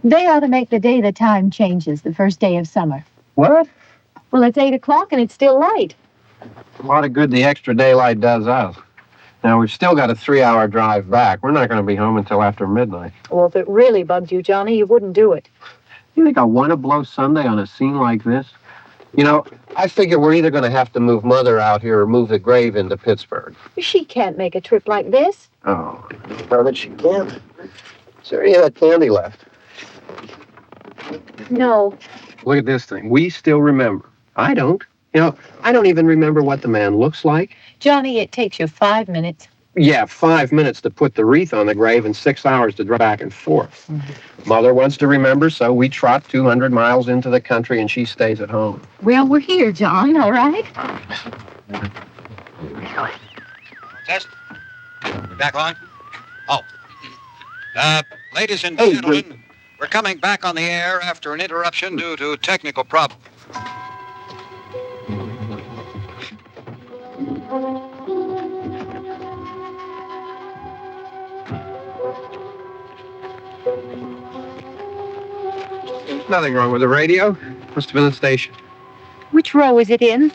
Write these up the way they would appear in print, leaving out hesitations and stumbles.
They ought to make the day the time changes, the first day of summer. What? Well, it's 8 o'clock and it's still light. A lot of good the extra daylight does us. Now, we've still got a 3-hour drive back. We're not going to be home until after midnight. Well, if it really bugged you, Johnny, you wouldn't do it. You think I want to blow Sunday on a scene like this? You know, I figure we're either going to have to move Mother out here or move the grave into Pittsburgh. She can't make a trip like this. Oh, no, that she can't. Is there any of that candy left? No. Look at this thing. We still remember. I don't. You know, I don't even remember what the man looks like. Johnny, it takes you 5 minutes. Yeah, 5 minutes to put the wreath on the grave and 6 hours to drive back and forth. Mm-hmm. Mother wants to remember, so we trot 200 miles into the country and she stays at home. Well, we're here, John, all right? Test. We're back on? Oh. Ladies and gentlemen, we're coming back on the air after an interruption due to technical problems. There's nothing wrong with the radio. Must have been the station. Which row is it in?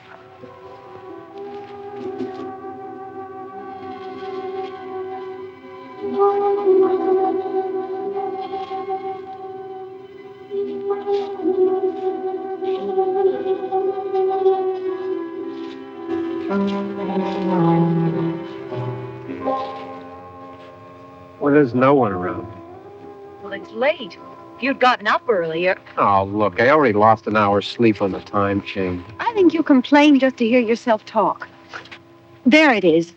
Well, there's no one around. Well, it's late. If you'd gotten up earlier. Oh, look, I already lost an hour's sleep on the time change. I think you complain just to hear yourself talk. There it is.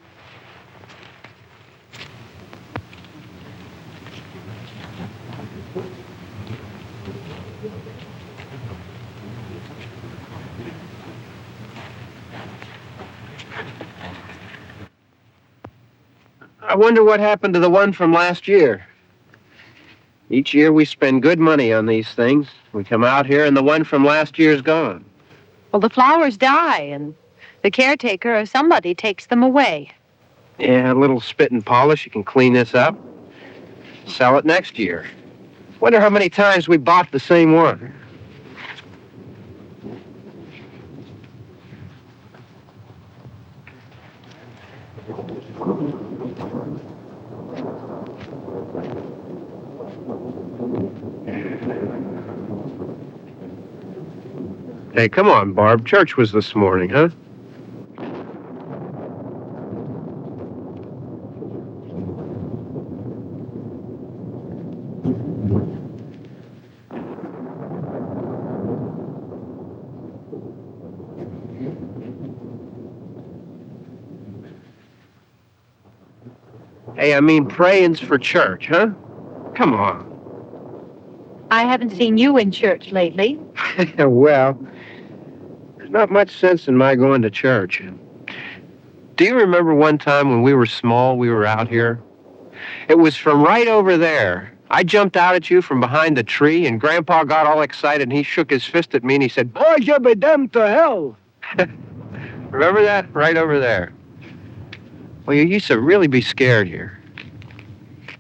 I wonder what happened to the one from last year. Each year we spend good money on these things. We come out here and the one from last year's gone. Well, the flowers die and the caretaker or somebody takes them away. Yeah, a little spit and polish. You can clean this up. Sell it next year. Wonder how many times we bought the same one. Hey, come on, Barb. Church was this morning, huh? Hey, I mean, praying's for church, huh? Come on. I haven't seen you in church lately. Well, there's not much sense in my going to church. Do you remember one time when we were small, we were out here? It was from right over there. I jumped out at you from behind the tree, and Grandpa got all excited, and he shook his fist at me, and he said, "Boy, you'll be damned to hell." Remember that? Right over there. Well, you used to really be scared here.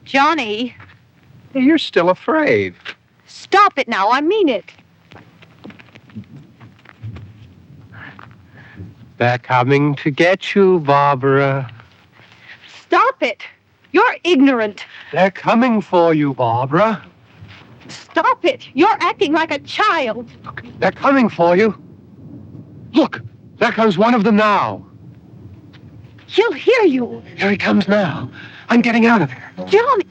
Johnny, Hey, you're still afraid. stop it now. I mean it. They're coming to get you, Barbara. Stop it. You're ignorant. They're coming for you, Barbara. Stop it. You're acting like a child. Look, they're coming for you. Look, there comes one of them now. He'll hear you. Here he comes now. I'm getting out of here. Johnny.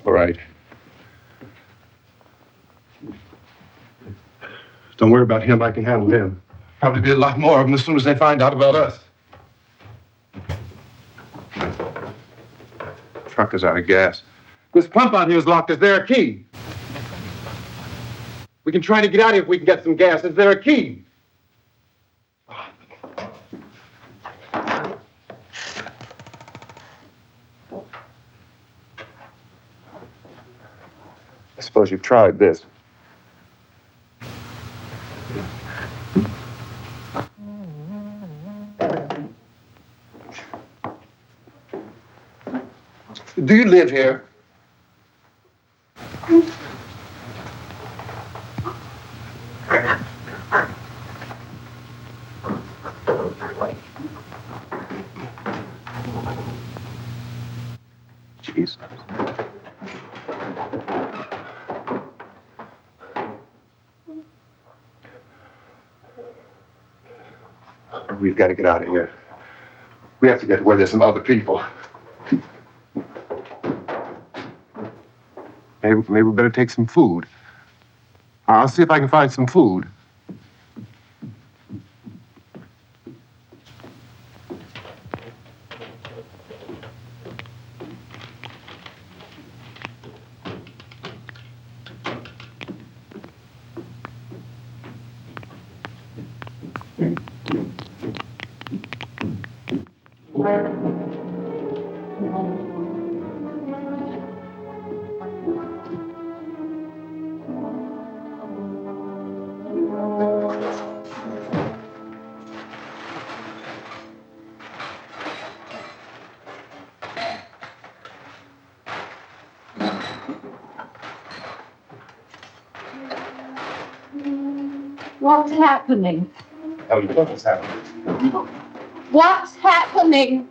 All right. Don't worry about him. I can handle him. Probably be a lot more of them as soon as they find out about us. Truck is out of gas. This pump out here is locked. Is there a key? We can try to get out of here if we can get some gas. Is there a key? I suppose you've tried this. Do you live here? Jesus. We've got to get out of here. We have to get to where there's some other people. Maybe we better take some food. I'll see if I can find some food. What's happening? Ellie, what's happening? What's happening?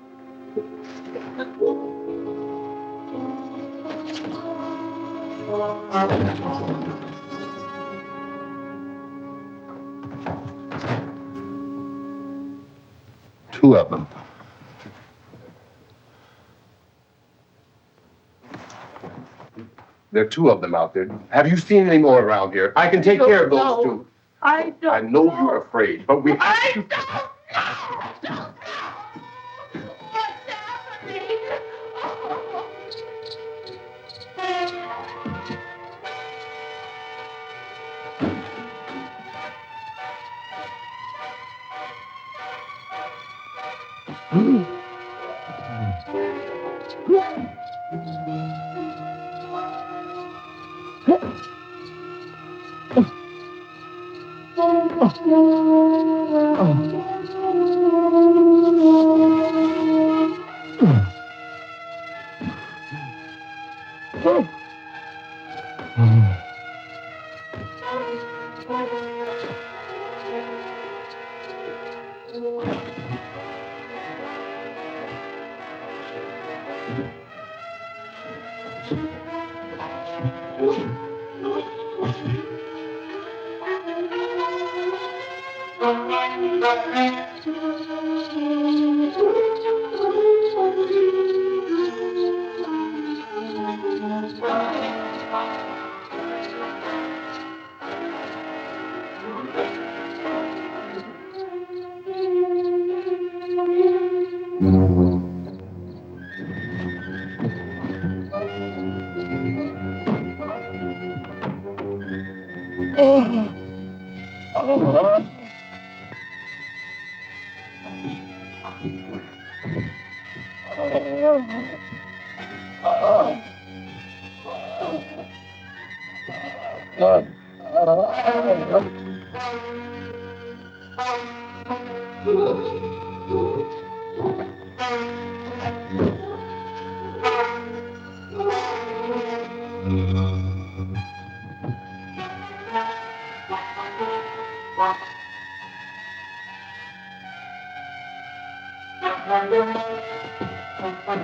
Two of them. There are two of them out there. Have you seen any more around here? I can take care of those two. I don't I know you're afraid, but we have I to.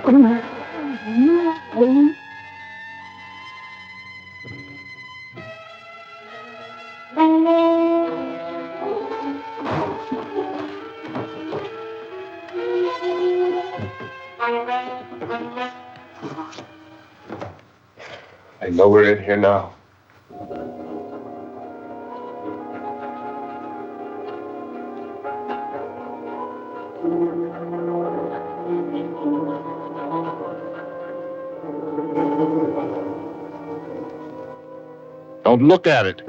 don't know. What's happening? I know we're in here now. Don't look at it.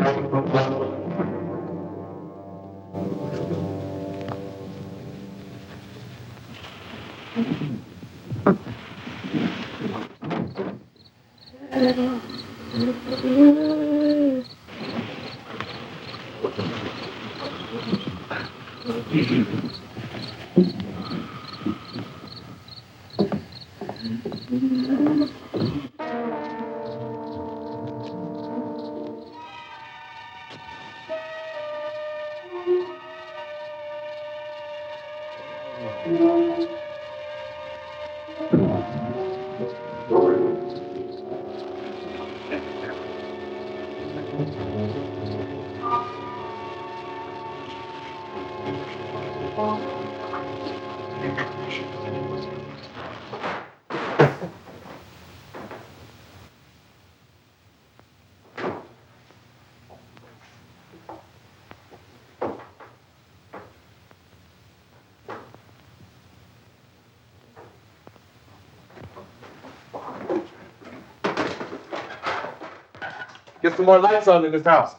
Get some more lights on in this house.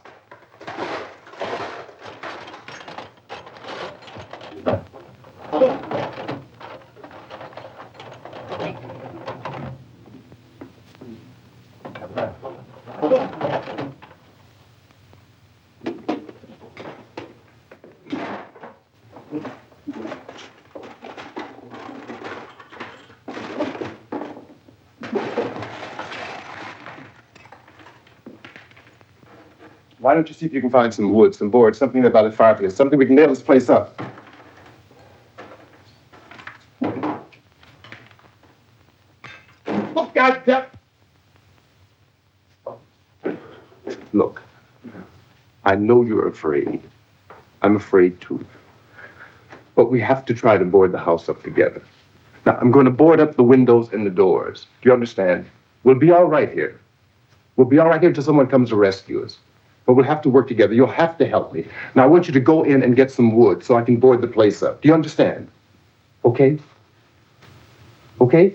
Why don't you see if you can find some wood, some board, something about a fireplace, something we can nail this place up. Oh, goddamn! Look, I know you're afraid. I'm afraid too. But we have to try to board the house up together. Now, I'm going to board up the windows and the doors. Do you understand? We'll be all right here. We'll be all right here until someone comes to rescue us. But we'll have to work together. You'll have to help me. Now, I want you to go in and get some wood so I can board the place up. Do you understand? Okay? Okay?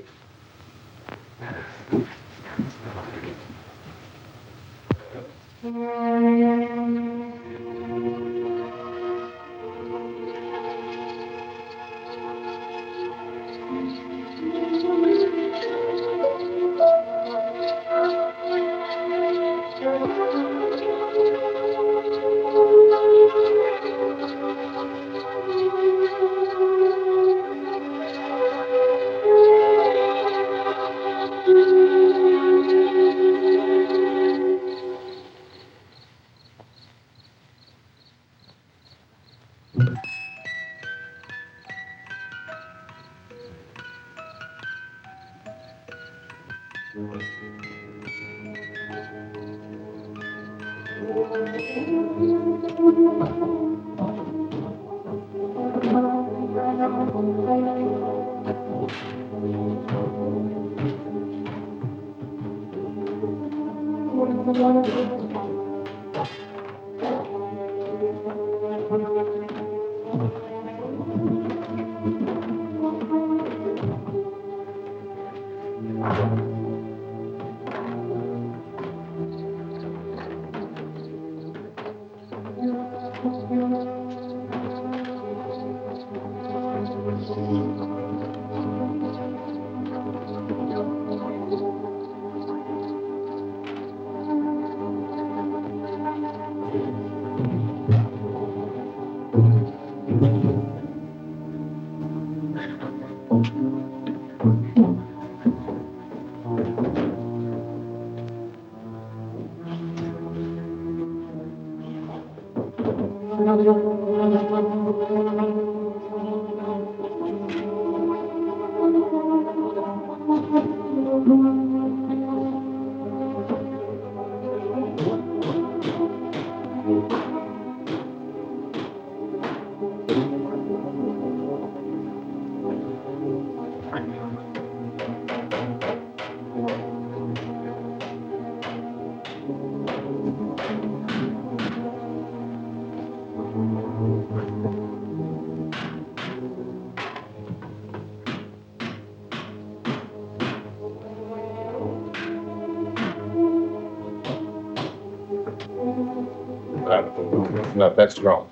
Not that strong.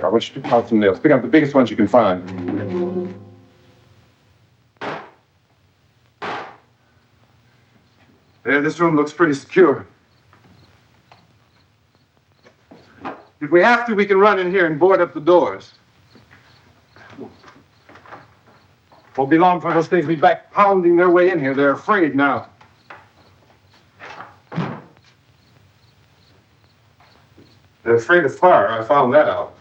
I want you to pick out some nails. Pick out the biggest ones you can find. There, this room looks pretty secure. If we have to, we can run in here and board up the doors. Won't be long for those things to be back pounding their way in here. They're afraid now. They're afraid of fire. I found that out.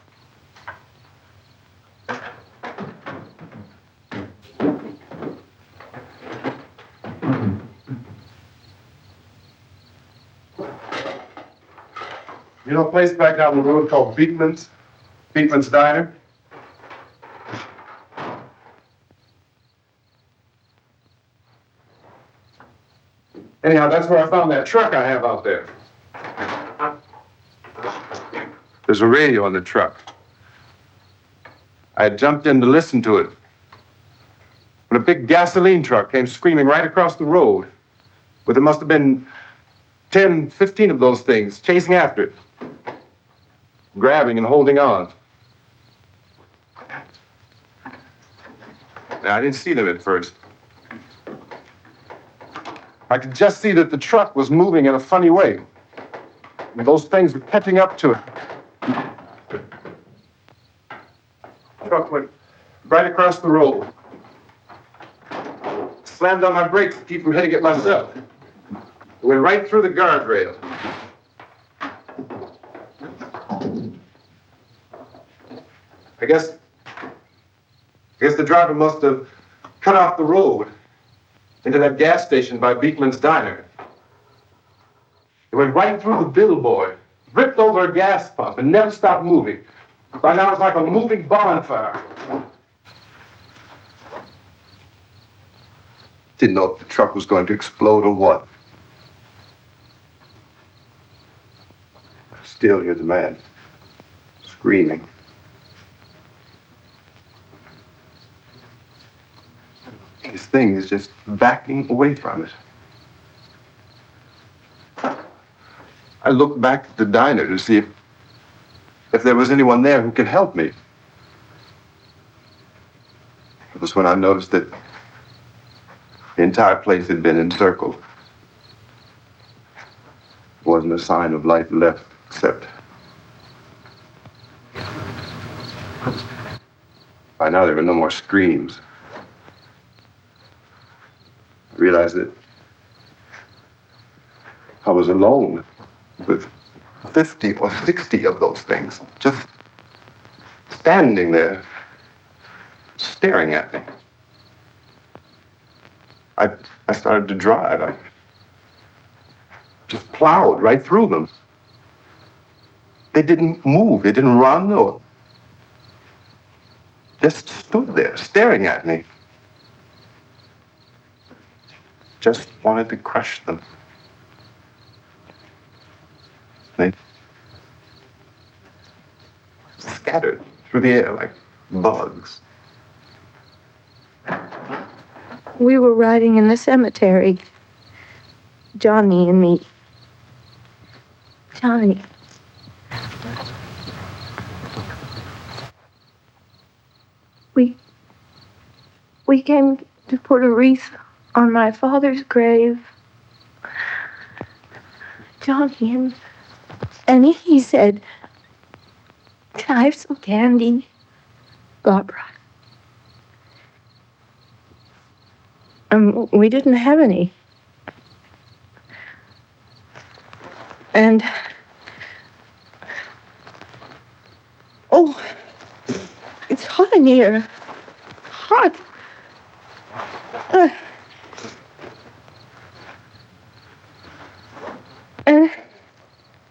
You know a place back down the road called Beekman's? Beekman's Diner? Anyhow, that's where I found that truck I have out there. There's a radio on the truck. I had jumped in to listen to it when a big gasoline truck came screaming right across the road. But there must have been 10, 15 of those things chasing after it, grabbing and holding on. Now, I didn't see them at first. I could just see that the truck was moving in a funny way. And those things were catching up to it. The truck went right across the road. Slammed on my brakes to keep from hitting it myself. It went right through the guardrail. guess the driver must have cut off the road into that gas station by Beekman's Diner. It went right through the billboard, ripped over a gas pump, and never stopped moving. By now it's like a moving bonfire. Didn't know if the truck was going to explode or what. Still hear the man screaming. This thing is just backing away from it. I looked back at the diner to see if there was anyone there who could help me. It was when I noticed that the entire place had been encircled. There wasn't a sign of life left except by now there were no more screams. I realized that I was alone with 50 or 60 of those things, just standing there, staring at me. I started to drive. I just plowed right through them. They didn't move. They didn't run or just stood there staring at me. Just wanted to crush them. They scattered through the air like bugs. We were riding in the cemetery, Johnny and me. Johnny. We came to put a wreath on my father's grave. Johnny, and he said, "Can I have some candy, Barbara?" We didn't have any. And, oh, it's hot in here. Hot.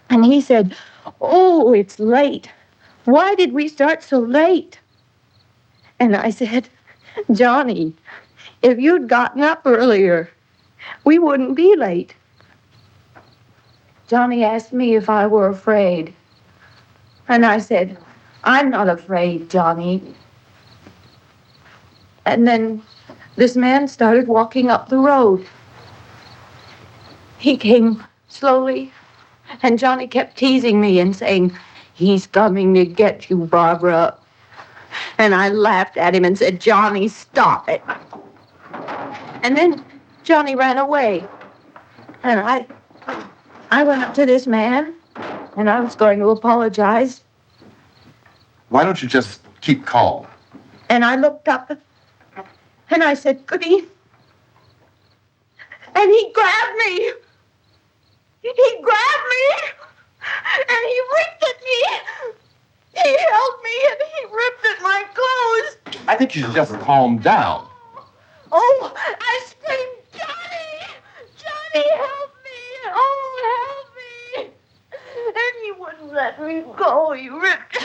And he said, "Oh, it's late. Why did we start so late?" And I said, "Johnny, if you'd gotten up earlier, we wouldn't be late." Johnny asked me if I were afraid. And I said, "I'm not afraid, Johnny." And then this man started walking up the road. He came slowly, and Johnny kept teasing me and saying, "He's coming to get you, Barbara." And I laughed at him and said, "Johnny, stop it." And then Johnny ran away. And I went up to this man, and I was going to apologize. Why don't you just keep calm? And I looked up, and I said, "Goody." And he grabbed me. He grabbed me, and he ripped at me. He held me, and he ripped at my clothes. I think you should just calm down. Oh, I screamed, "Johnny! Johnny, help me! Oh, help me!" And he wouldn't let me go. He ripped.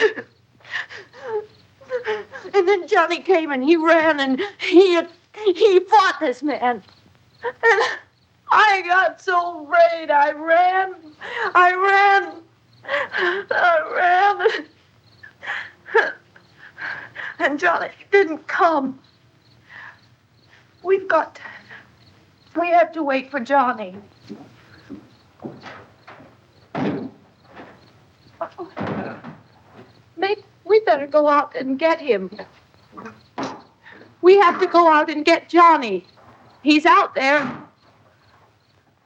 And then Johnny came and he ran and he fought this man. And I got so afraid. I ran. And Johnny didn't come. We have to wait for Johnny. We better go out and get him. We have to go out and get Johnny. He's out there.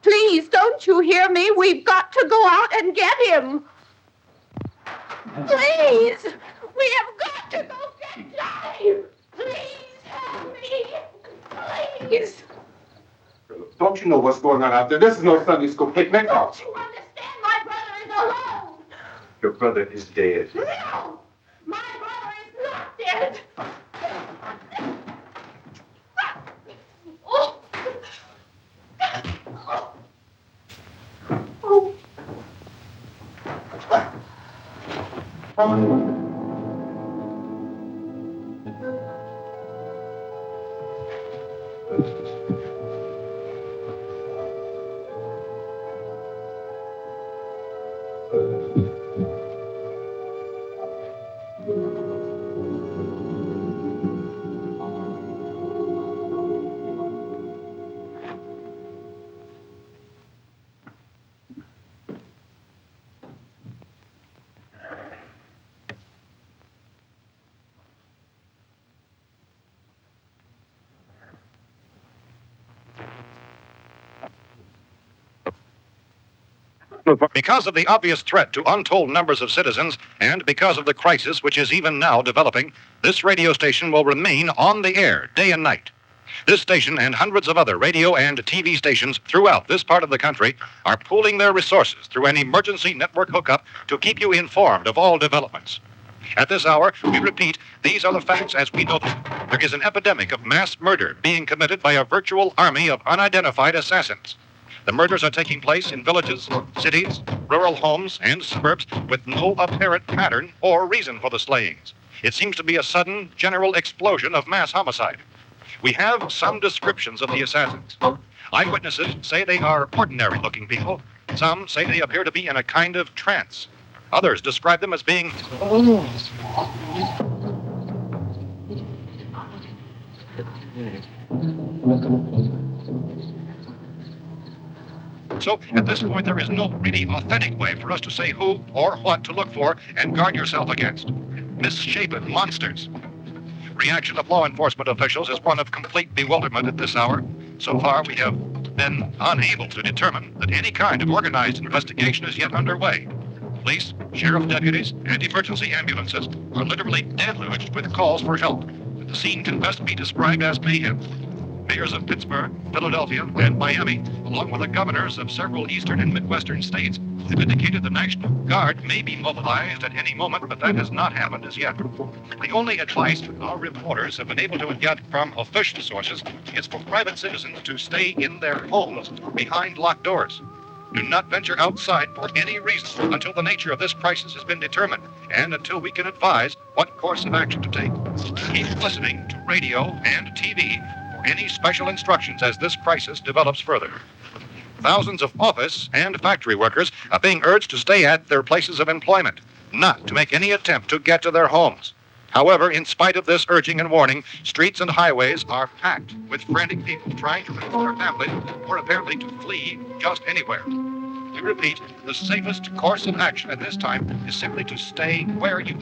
Please, don't you hear me? We've got to go out and get him. Please, we have got to go get Johnny. Please help me. Please. Don't you know what's going on out there? This is no Sunday school picnic. Don't you understand? My brother is alone. Your brother is dead. No, my brother is not Because of the obvious threat to untold numbers of citizens and because of the crisis which is even now developing, this radio station will remain on the air day and night. This station and hundreds of other radio and TV stations throughout this part of the country are pooling their resources through an emergency network hookup to keep you informed of all developments. At this hour, we repeat, these are the facts as we know them. There is an epidemic of mass murder being committed by a virtual army of unidentified assassins. The murders are taking place in villages, cities, rural homes, and suburbs with no apparent pattern or reason for the slayings. It seems to be a sudden, general explosion of mass homicide. We have some descriptions of the assassins. Eyewitnesses say they are ordinary-looking people. Some say they appear to be in a kind of trance. Others describe them as being... So, at this point, there is no really authentic way for us to say who or what to look for and guard yourself against. Misshapen monsters. Reaction of law enforcement officials is one of complete bewilderment at this hour. So far, we have been unable to determine that any kind of organized investigation is yet underway. Police, sheriff deputies, and emergency ambulances are literally deluged with calls for help. The scene can best be described as mayhem. Mayors of Pittsburgh, Philadelphia, and Miami, along with the governors of several eastern and midwestern states, have indicated the National Guard may be mobilized at any moment, but that has not happened as yet. The only advice our reporters have been able to get from official sources is for private citizens to stay in their homes behind locked doors. Do not venture outside for any reason until the nature of this crisis has been determined and until we can advise what course of action to take. Keep listening to radio and TV for any special instructions as this crisis develops further. Thousands of office and factory workers are being urged to stay at their places of employment, not to make any attempt to get to their homes. However, in spite of this urging and warning, streets and highways are packed with frantic people trying to reach their families or apparently to flee just anywhere. We repeat, the safest course of action at this time is simply to stay where you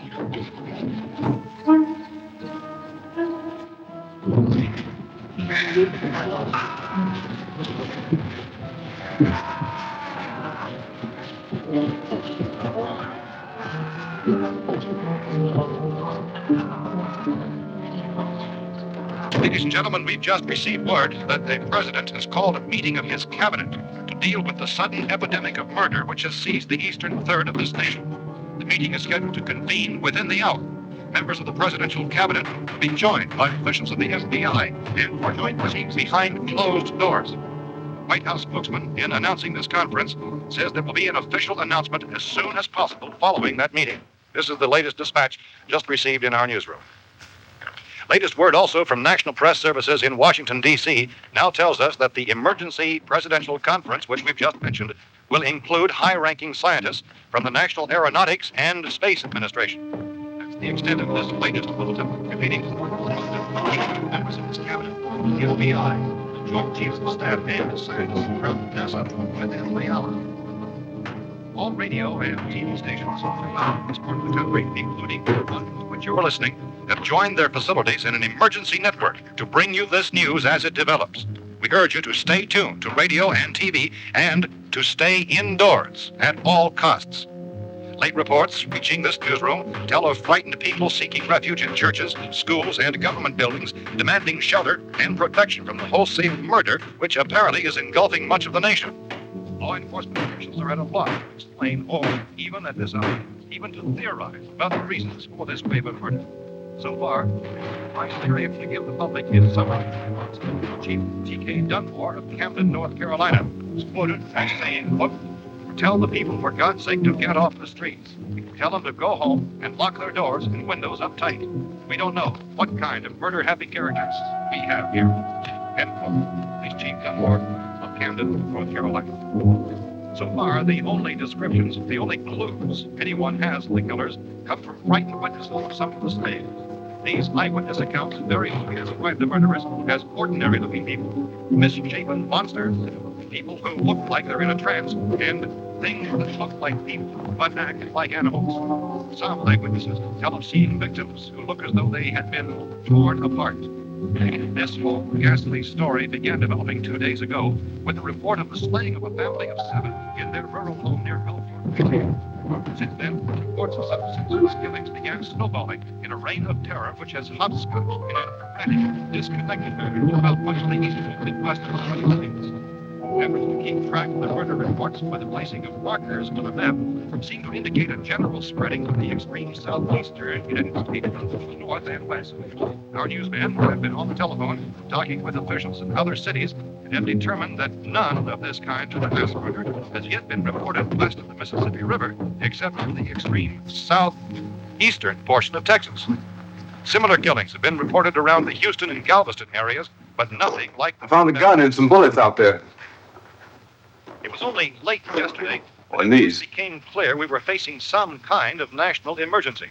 Ladies and gentlemen, we've just received word that the president has called a meeting of his cabinet to deal with the sudden epidemic of murder which has seized the eastern third of this nation. The meeting is scheduled to convene within the hour. Members of the presidential cabinet will be joined by officials of the FBI and for joint meetings behind closed doors. White House spokesman, in announcing this conference, says there will be an official announcement as soon as possible following that meeting. This is the latest dispatch just received in our newsroom. Latest word also from National Press Services in Washington, D.C. now tells us that the emergency presidential conference, which we've just mentioned, will include high-ranking scientists from the National Aeronautics and Space Administration. That's the extent of this latest bulletin, repeating members of this cabinet, the FBI, the Joint Chiefs of Staff, and scientists from NASA within the hour. All radio and TV stations throughout this part of the country, including the one to which you're listening, have joined their facilities in an emergency network to bring you this news as it develops. We urge you to stay tuned to radio and TV and to stay indoors at all costs. Late reports reaching this newsroom tell of frightened people seeking refuge in churches, schools, and government buildings, demanding shelter and protection from the wholesale murder which apparently is engulfing much of the nation. Law enforcement officials are at a loss to explain or, even at this hour, even to theorize about the reasons for this wave of murder. So far, my theory to give the public is summary. Chief T.K. Dunmore of Camden, North Carolina, was quoted as saying, quote, Tell the people, for God's sake, to get off the streets. Tell them to go home and lock their doors and windows up tight. We don't know what kind of murder-happy characters we have here. End quote. Police Chief Dunmore of Camden, North Carolina. So far, the only descriptions, the only clues anyone has of the killers come from frightened witnesses of some of the slaves. These eyewitness accounts very often describe the murderers as ordinary-looking people, misshapen monsters, people who look like they're in a trance, and things that look like people but act like animals. Some eyewitnesses tell of seeing victims who look as though they had been torn apart. This whole ghastly story began developing 2 days ago with the report of the slaying of a family of 7 in their rural home near California. Since then, reports of such senseless killings began snowballing in a reign of terror which has hopscotched in a frantic, disconnected manner about much of the eastern and midwestern United States. Efforts to keep track of the murder reports by the placing of markers on a map seem to indicate a general spreading of the extreme southeastern United States to the north and west. Our newsmen have been on the telephone talking with officials in other cities and have determined that none of this kind of mass murder has yet been reported west of the Mississippi River, except in the extreme southeastern portion of Texas. Similar killings have been reported around the Houston and Galveston areas, but nothing like I found a gun and some bullets out there. It was only late yesterday And these. it became clear we were facing some kind of national emergency.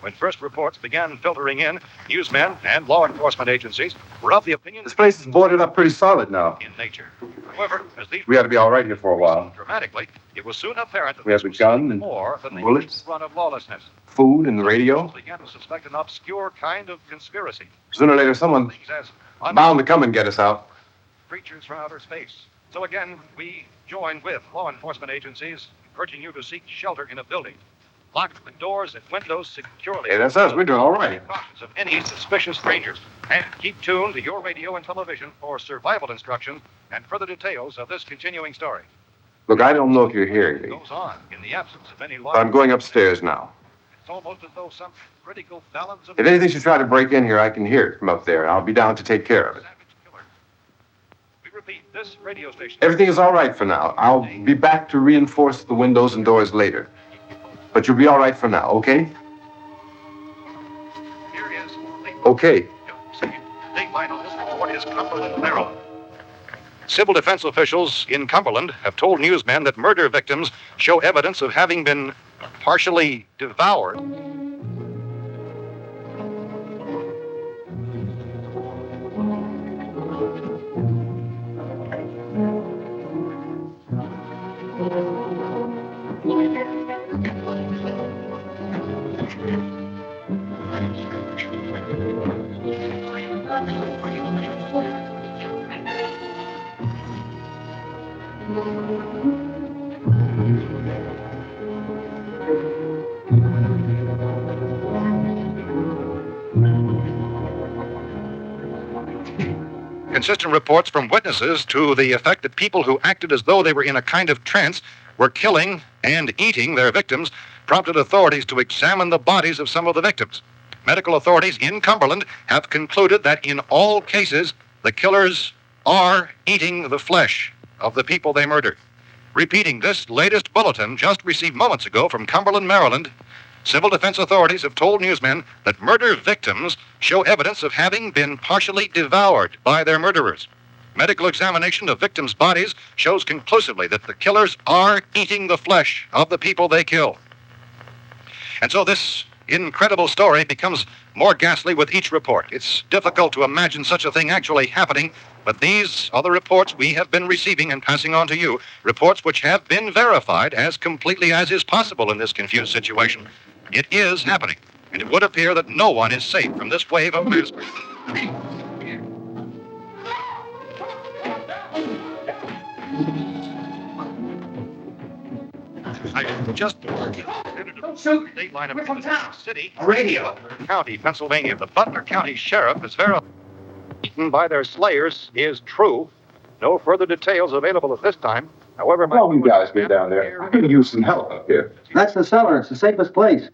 When first reports began filtering in, newsmen and law enforcement agencies were of the opinion This place is boarded up pretty solid now. in nature. However, as these We ought to be all right here for a while. dramatically, it was soon apparent that We have this was a gun and more than the bullets. usual run of lawlessness. Food and the radio. Began to suspect an obscure kind of conspiracy. Sooner or later, someone Things as bound to come and get us out. creatures from outer space. So again, we join with law enforcement agencies, urging you to seek shelter in a building. Lock the doors and windows securely. Hey, that's us. We're doing all right. Cautious of any suspicious strangers. And keep tuned to your radio and television for survival instructions and further details of this continuing story. Look, I don't know if you're hearing It me, goes on in the absence of any law. but I'm going upstairs now. It's almost as though some critical balance of If anything should try to break in here, I can hear it from up there. I'll be down to take care of it. savage killer. We repeat, this radio station. Everything is all right for now. I'll be back to reinforce the windows and doors later. But you'll be all right for now, okay? Here is Okay. Dateline on this report is Cumberland, Maryland. Civil defense officials in Cumberland have told newsmen that murder victims show evidence of having been partially devoured. Consistent reports from witnesses to the effect that people who acted as though they were in a kind of trance were killing and eating their victims prompted authorities to examine the bodies of some of the victims. Medical authorities in Cumberland have concluded that in all cases, the killers are eating the flesh of the people they murdered. Repeating this latest bulletin just received moments ago from Cumberland, Maryland, civil defense authorities have told newsmen that murder victims show evidence of having been partially devoured by their murderers. Medical examination of victims' bodies shows conclusively that the killers are eating the flesh of the people they kill. And so this incredible story becomes more ghastly with each report. It's difficult to imagine such a thing actually happening, but these are the reports we have been receiving and passing on to you, reports which have been verified as completely as is possible in this confused situation. It is happening, and it would appear that no one is safe from this wave of mass murder. I just Don't shoot. Dateline of We're from town. City, Radio. County, Pennsylvania. The Butler County Sheriff is verified eaten by their slayers is true. No further details available at this time. However, Well, you guys been down there. I could use some help up here. That's the cellar. It's the safest place.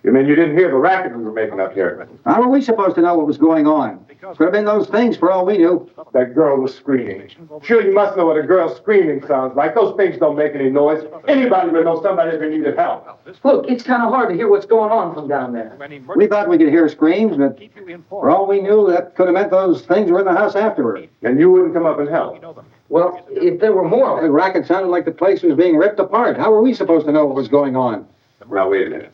You mean you didn't hear the racket we were making up here? How are we supposed to know what was going on? Could have been those things for all we knew. That girl was screaming. Sure, you must know what a girl screaming sounds like. Those things don't make any noise. Anybody would know somebody ever needed help. Look, it's kind of hard to hear what's going on from down there. We thought we could hear screams, but for all we knew, that could have meant those things were in the house afterward. And you wouldn't come up and help. Well, if there were more... The racket sounded like the place was being ripped apart. How were we supposed to know what was going on? Now, wait a minute.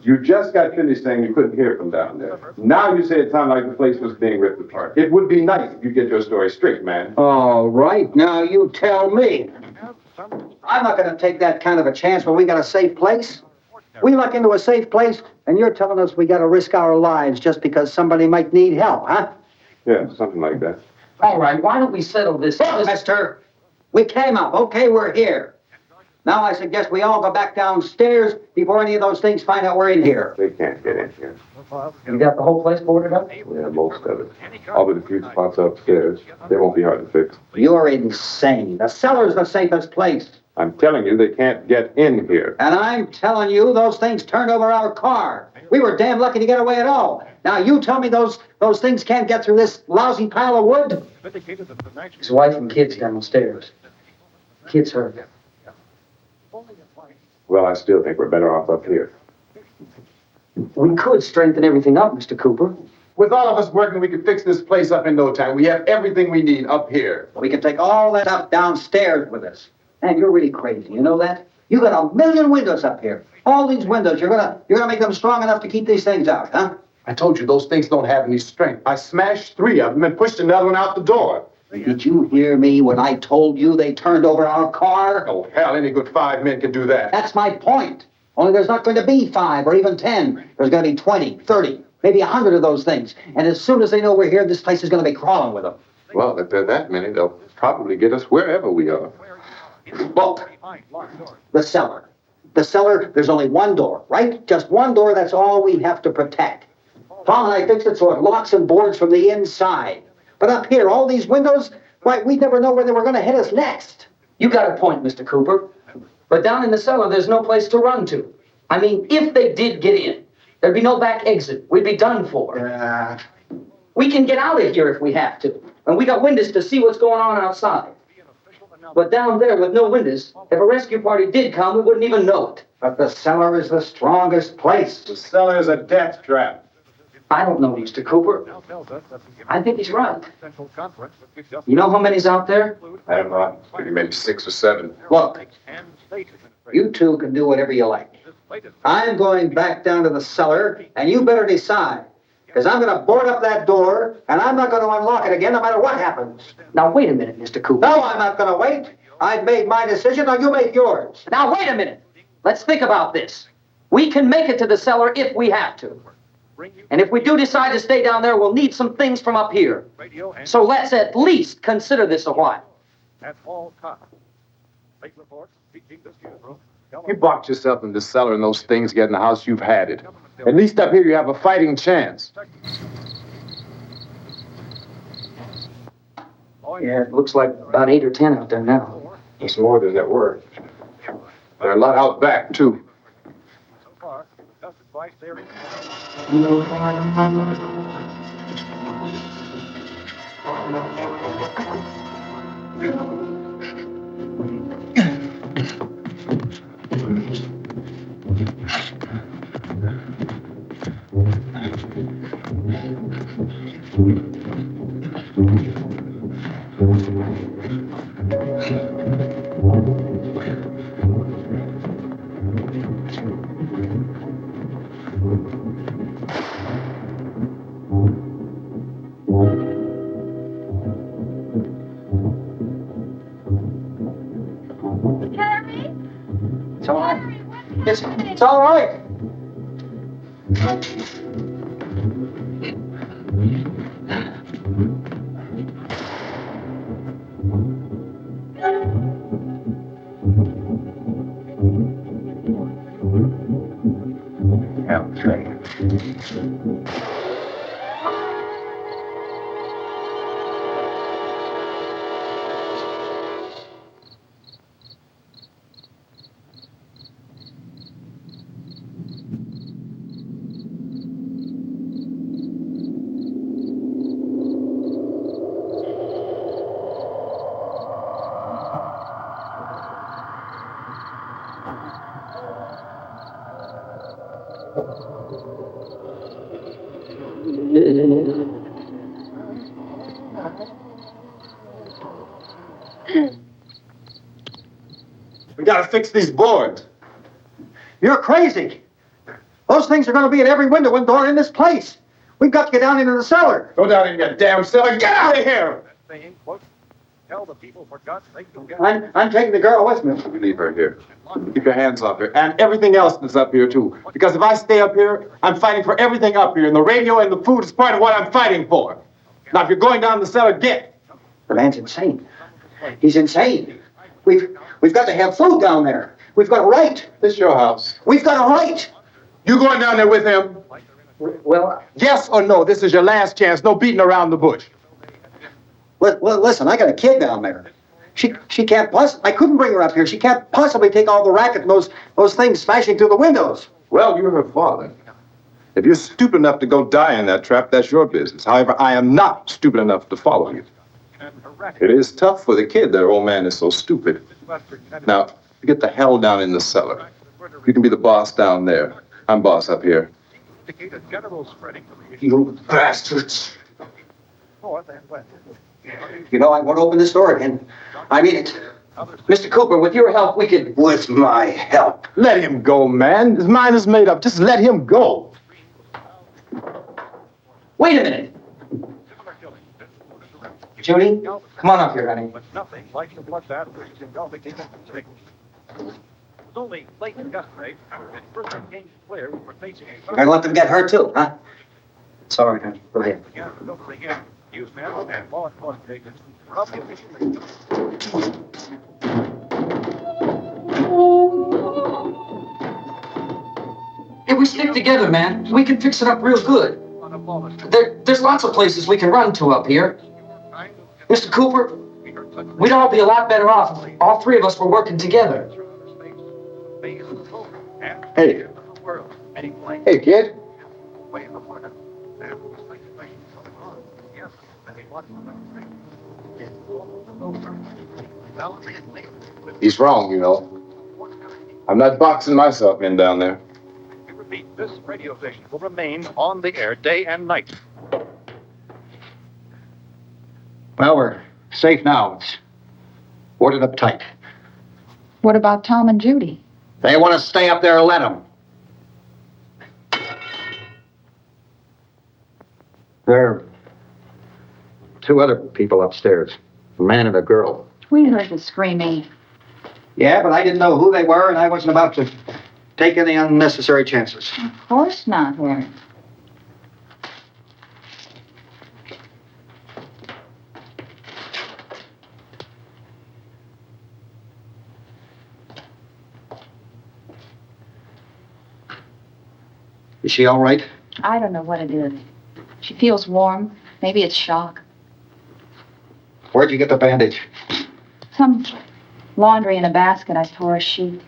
You just got finished saying you couldn't hear from down there. Now you say it sounded like the place was being ripped apart. It would be nice if you get your story straight, man. All right, now you tell me. I'm not going to take that kind of a chance when we got a safe place. We luck into a safe place, and you're telling us we got to risk our lives just because somebody might need help, huh? Yeah, something like that. All right, why don't we settle this? Mister, we came up. Okay, we're here. Now I suggest we all go back downstairs before any of those things find out we're in here. They can't get in here. You got the whole place boarded up? Yeah, most of it. All but a few spots upstairs. They won't be hard to fix. You're insane. The cellar's the safest place. I'm telling you, they can't get in here. And I'm telling you, those things turned over our car. We were damn lucky to get away at all. Now you tell me those things can't get through this lousy pile of wood? His wife and kids downstairs. Kids hurt. Well, I still think we're better off up here. We could strengthen everything up, Mr. Cooper. With all of us working, we could fix this place up in no time. We have everything we need up here. We can take all that up downstairs with us. Man, you're really crazy. You know that? You got 1 million windows up here. All these windows, you're gonna make them strong enough to keep these things out, huh? I told you those things don't have any strength. I smashed 3 of them and pushed another one out the door. Did you hear me when I told you they turned over our car? Oh, hell, any good 5 men can do that. That's my point. Only there's not going to be 5 or even 10. There's going to be 20, 30, maybe 100 of those things. And as soon as they know we're here, this place is going to be crawling with them. Well, if there are that many, they'll probably get us wherever we are. Look, the cellar. The cellar, there's only one door, right? Just one door, that's all we have to protect. Paul and I fixed it so it locks and boards from the inside. But up here, all these windows, why, we'd never know where they were going to hit us next. You got a point, Mr. Cooper. But down in the cellar, there's no place to run to. I mean, if they did get in, there'd be no back exit. We'd be done for. We can get out of here if we have to. And we got windows to see what's going on outside. But down there with no windows, if a rescue party did come, we wouldn't even know it. But the cellar is the strongest place. The cellar is a death trap. I don't know, Mr. Cooper. I think he's right. You know how many's out there? I don't know. Maybe 6 or 7. Look, you two can do whatever you like. I'm going back down to the cellar, and you better decide. Because I'm going to board up that door, and I'm not going to unlock it again no matter what happens. Now, wait a minute, Mr. Cooper. No, I'm not going to wait. I've made my decision, now you make yours. Now, wait a minute. Let's think about this. We can make it to the cellar if we have to. And if we do decide to stay down there, we'll need some things from up here. So let's at least consider this a while. You boxed yourself in the cellar and those things get in the house, you've had it. At least up here you have a fighting chance. Yeah, it looks like about 8 or 10 out there now. It's more than there were. There are a lot out back, too. It's all right. It's all right. We gotta fix these boards. You're crazy. Those things are going to be at every window and door in this place. We've got to get down into the cellar. Go down in your damn cellar. Get out of here! Tell the people, for God's sake, to get I'm taking the girl with me. You leave her here. Keep your hands off her. And everything else that's up here, too. Because if I stay up here, I'm fighting for everything up here. And the radio and the food is part of what I'm fighting for. Now, if you're going down the cellar, get. The man's insane. He's insane. We've got to have food down there. We've got a right. This is your house. We've got a right. You going down there with him? Well, Yes or no? This is your last chance. No beating around the bush. listen, I got a kid down there. She can't I couldn't bring her up here. She can't possibly take all the racket and those things smashing through the windows. Well, you're her father. If you're stupid enough to go die in that trap, that's your business. However, I am not stupid enough to follow you. It is tough for the kid that old man is so stupid. Now, get the hell down in the cellar. You can be the boss down there. I'm boss up here. You bastards. north and west. You know, I won't open this door again. I mean it. Mr. Cooper, with your help, we could... With my help. Let him go, man. His mind is made up. Just let him go. Wait a minute. Judy, come on up here, honey. But nothing like the bloodbath which is engulfing the United States. It was only late yesterday that first became clear we were facing a You're gonna let them get hurt too, huh? Sorry, honey. Go ahead. began filtering in newsmen and law enforcement agents from the official. If we stick together, man, we can fix it up real good. There's lots of places we can run to up here. Mr. Cooper, we'd all be a lot better off if all three of us were working together. Hey. Hey, kid. He's wrong, you know. I'm not boxing myself in down there. We repeat, this radio station will remain on the air day and night. Well, we're safe now. It's boarded up tight. What about Tom and Judy? They want to stay up there, let them. There are two other people upstairs, a man and a girl. We heard the screaming. Yeah, but I didn't know who they were, and I wasn't about to take any unnecessary chances. Of course not, Harry. Is she all right? I don't know what it is. She feels warm. Maybe it's shock. Where'd you get the bandage? Some laundry in a basket. I tore a sheet.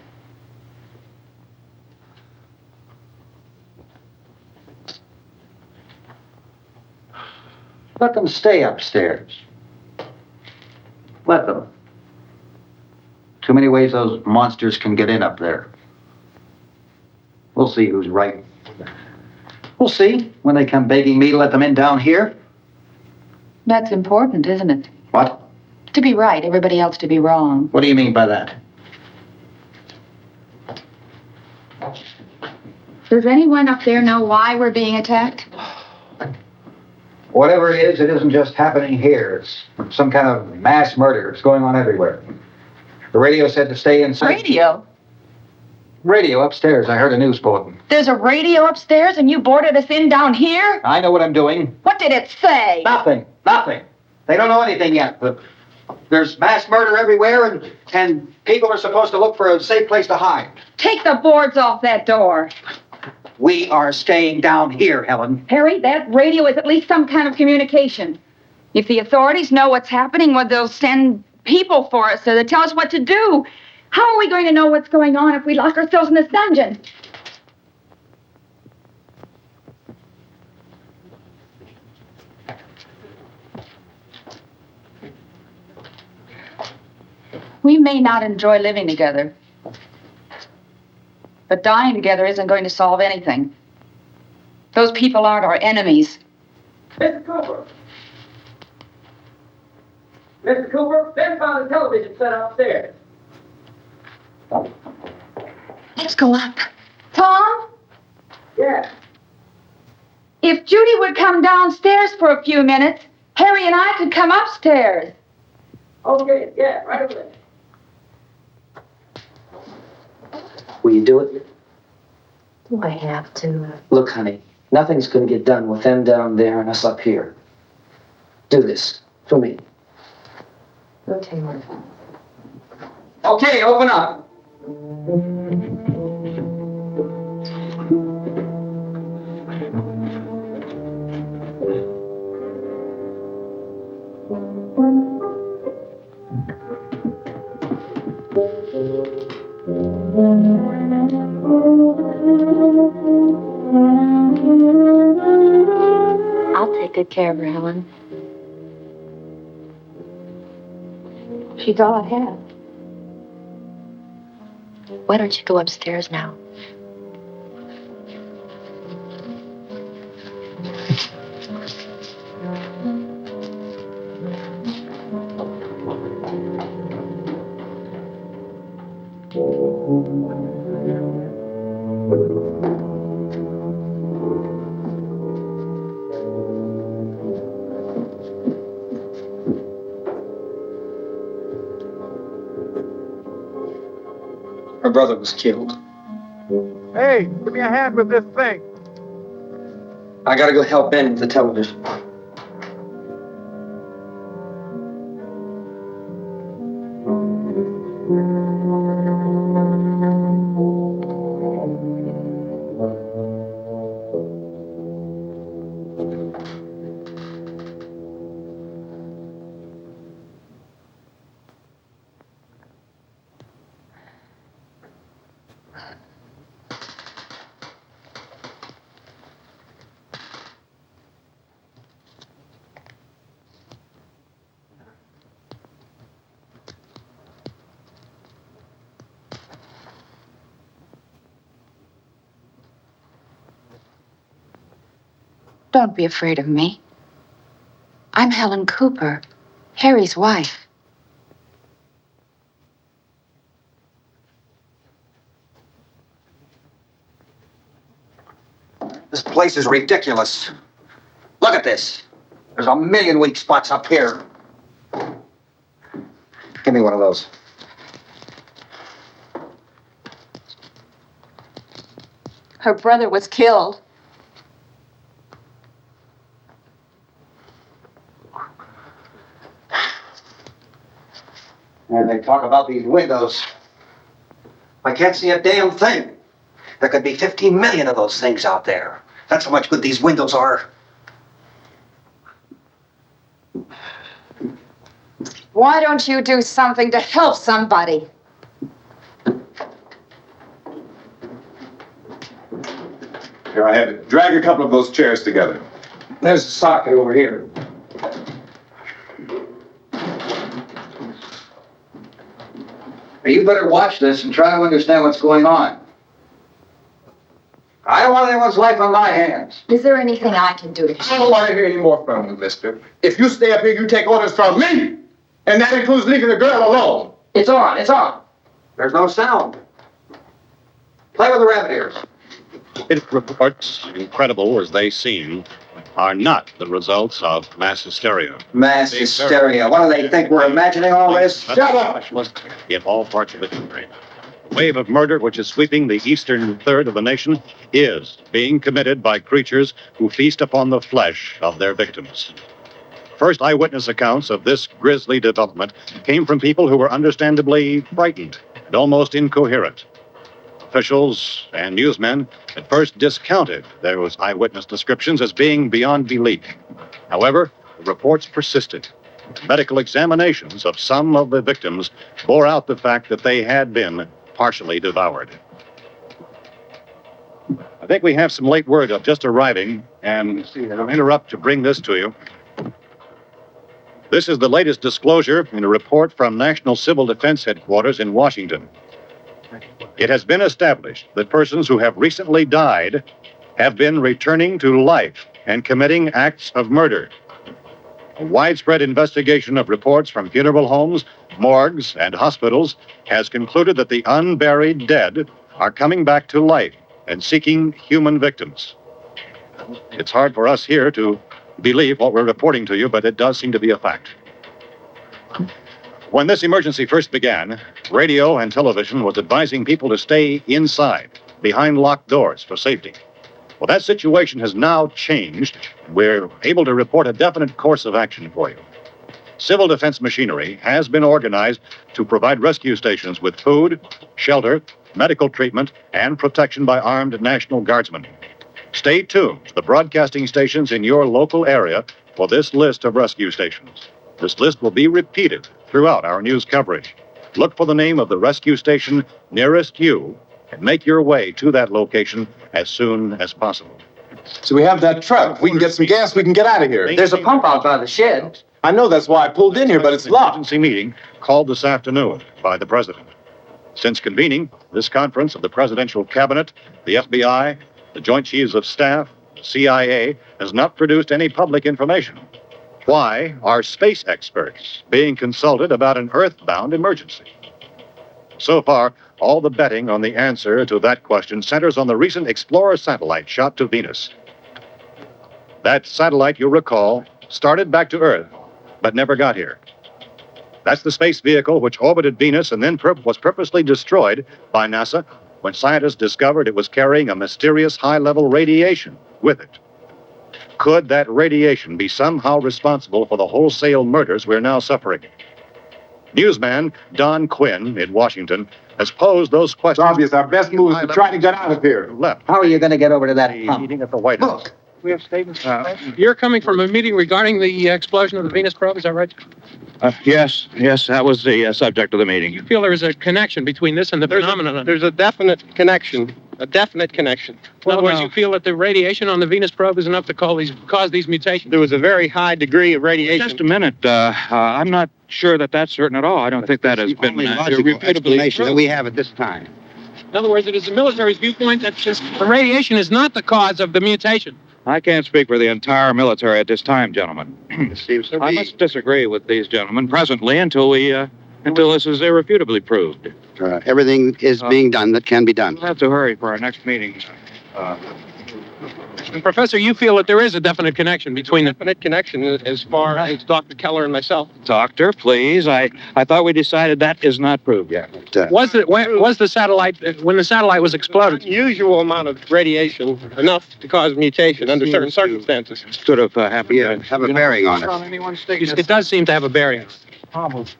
Let them stay upstairs. Let them. Too many ways those monsters can get in up there. We'll see who's right. We'll see when they come begging me to let them in down here. That's important, isn't it? What? To be right, everybody else to be wrong. What do you mean by that? Does anyone up there know why we're being attacked? Whatever it isn't just happening here. It's some kind of mass murder. It's going on everywhere. The radio said to stay inside. Radio? Radio upstairs. I heard a news bulletin. There's a radio upstairs and you boarded us in down here? I know what I'm doing. What did it say? Nothing. They don't know anything yet. But there's mass murder everywhere, and people are supposed to look for a safe place to hide. Take the boards off that door. We are staying down here, Helen. Harry, that radio is at least some kind of communication. If the authorities know what's happening, well, they'll send people for us so they tell us what to do. How are we going to know what's going on if we lock ourselves in this dungeon? We may not enjoy living together, but dying together isn't going to solve anything. Those people aren't our enemies. Mr. Cooper. Mr. Cooper, Ben found a television set upstairs. Let's go up. Tom, Yeah. if Judy would come downstairs for a few minutes, Harry and I could come upstairs. Okay, yeah, right over there. Will you do it? Do I have to? Look, honey, nothing's gonna get done with them down there and us up here. Do this for me. Okay, Mark. Okay, open up. I'll take good care of her, Helen. She's all I have. Why don't you go upstairs now? Her brother was killed. Hey, give me a hand with this thing. I gotta go help Ben with the television. Don't be afraid of me. I'm Helen Cooper, Harry's wife. This place is ridiculous. Look at this. There's a million weak spots up here. Give me one of those. Her brother was killed. And they talk about these windows. I can't see a damn thing. There could be 15 million of those things out there. That's how much good these windows are. Why don't you do something to help somebody? Here, I have it. Drag a couple of those chairs together. There's a socket over here. You better watch this and try to understand what's going on. I don't want anyone's life on my hands. Is there anything I can do to help? I don't want to hear any more from you, mister. If you stay up here, you take orders from me. And that includes leaving the girl alone. It's on, it's on. There's no sound. Play with the rabbit ears. It reports, incredible as they seem, are not the results of mass hysteria. Mass hysteria. What do they think? We're imagining all this? Shut up! In all parts of the country. The wave of murder which is sweeping the eastern third of the nation is being committed by creatures who feast upon the flesh of their victims. First eyewitness accounts of this grisly development came from people who were understandably frightened and almost incoherent. Officials and newsmen at first discounted those eyewitness descriptions as being beyond belief. However, the reports persisted. Medical examinations of some of the victims bore out the fact that they had been partially devoured. I think we have some late word of just arriving, and I'll interrupt to bring this to you. This is the latest disclosure in a report from National Civil Defense Headquarters in Washington. It has been established that persons who have recently died have been returning to life and committing acts of murder. A widespread investigation of reports from funeral homes, morgues, and hospitals has concluded that the unburied dead are coming back to life and seeking human victims. It's hard for us here to believe what we're reporting to you, but it does seem to be a fact. When this emergency first began, radio and television was advising people to stay inside, behind locked doors for safety. Well, that situation has now changed. We're able to report a definite course of action for you. Civil defense machinery has been organized to provide rescue stations with food, shelter, medical treatment, and protection by armed National Guardsmen. Stay tuned to the broadcasting stations in your local area for this list of rescue stations. This list will be repeated throughout our news coverage. Look for the name of the rescue station nearest you and make your way to that location as soon as possible. So we have that truck. We can get some gas. We can get out of here. There's a pump out by the shed. I know, that's why I pulled in here, but it's locked. Emergency meeting called this afternoon by the president. Since convening this conference of the presidential cabinet, the FBI, the Joint Chiefs of Staff, the CIA has not produced any public information. Why are space experts being consulted about an earthbound emergency? So far, all the betting on the answer to that question centers on the recent Explorer satellite shot to Venus. That satellite, you'll recall, started back to Earth, but never got here. That's the space vehicle which orbited Venus and then was purposely destroyed by NASA when scientists discovered it was carrying a mysterious high-level radiation with it. Could that radiation be somehow responsible for the wholesale murders we're now suffering? Newsman Don Quinn in Washington has posed those questions. It's obvious our best move is to try to get out of here. Left. How are you going to get over to that pump? Meeting at the White House. Look, We have statements. You're coming from a meeting regarding the explosion of the Venus probe, is that right? Yes, that was the subject of the meeting. You feel there is a connection between this and the phenomenon? There's a definite connection. In other words, you feel that the radiation on the Venus probe is enough to cause these mutations? There was a very high degree of radiation. Just a minute. I'm not sure that that's certain at all. I don't think that has been irrefutably that we have at this time. In other words, it is the military's viewpoint that the radiation is not the cause of the mutation. I can't speak for the entire military at this time, gentlemen. It seems to I be. must disagree with these gentlemen presently until this is irrefutably proved. Everything is being done that can be done. We'll have to hurry for our next meeting. And Professor, you feel that there is a definite connection between the... Definite connection as far as Dr. Keller and myself. Doctor, please. I thought we decided that is not proved yet. When the satellite was exploded? Unusual amount of radiation, enough to cause mutation under certain circumstances. Could have happened. Have a bearing on it. It does seem to have a bearing.